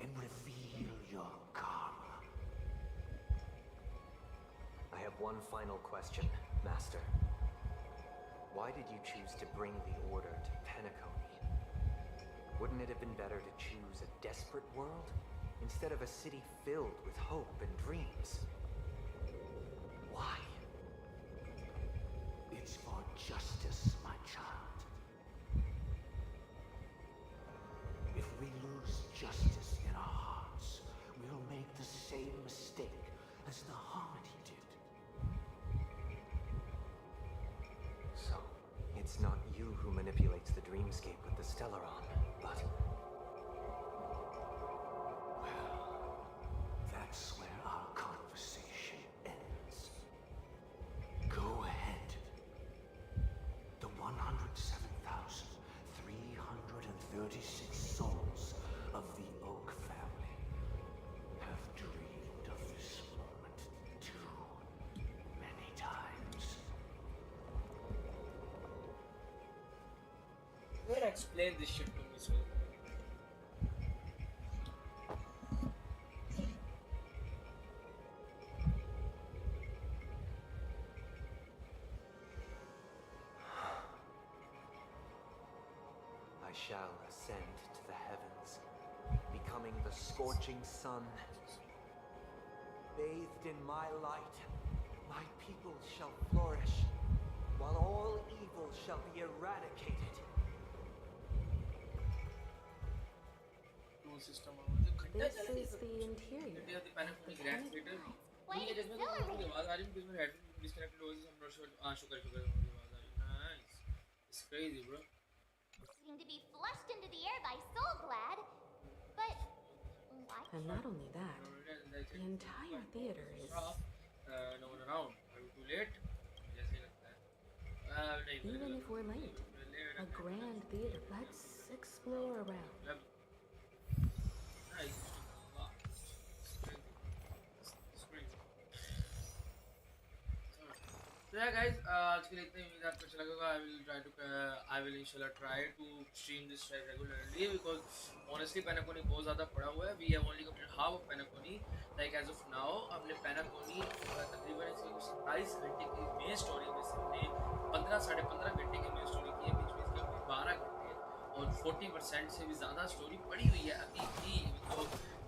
and reveal your karma. I have one final question, Master. Why did you choose to bring the Order to Penacony? Wouldn't it have been better to choose a desperate world instead of a city filled with hope and dreams? Why? It's for justice, my child. If we lose justice in our hearts, we'll make the same mistake as the Harmony did. So, it's not you who manipulates the dreamscape with the Stellaron, but... Well, that's where our conversation ends. Go ahead. The 107,336 souls of the Oak family have dreamed of this moment too many times. Go ahead and explain this shit to me, sir. I shall ascend to the heavens, becoming the scorching sun. Bathed in my light, my people shall flourish, while all evil shall be eradicated. Tool system. This is the interior. The Penacony Grand Theater. ये जिसमें तो मुझे आवाज आ रही है जिसमें headphone disconnected हो गई I'm not sure शुक्र शुक्र मुझे आवाज आ रही है nice it's crazy bro Seem to be flushed into the air by Soulglad. But why? And not only that, the entire theater is... no one around are we too late जैसे ही लगता है नहीं Even if we're late, a grand theater. Let's explore around. nice So yeah guys, आज के लिए इतना ही उम्मीद आपको अच्छा लगा होगा. I will inshallah try to stream this regularly because honestly Penacony बहुत ज़्यादा पड़ा हुआ है. We have only completed half of Penacony. Like as of now, हमने Penacony तकरीबन इसकी 27 घंटे की मेन स्टोरी में से हमने 15-15.5 घंटे की मेन स्टोरी की है. बीच में इसके हमने 12 घंटे और 40% से भी ज़्यादा स्टोरी पड़ी हुई है अभी भी. तो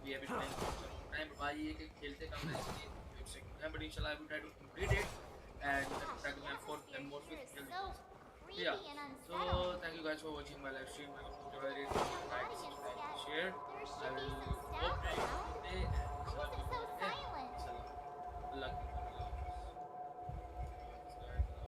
we have been playing for some time. भाई ये कि खेलते कम है इसलिए वेबसाइट है, but inshallah I will try to complete it. And for more It's videos. so creepy Yeah. and So unsettling. thank you guys for watching my live stream. I hope you enjoyed it. Like, Audience subscribe, said share. there I should be will some staff hope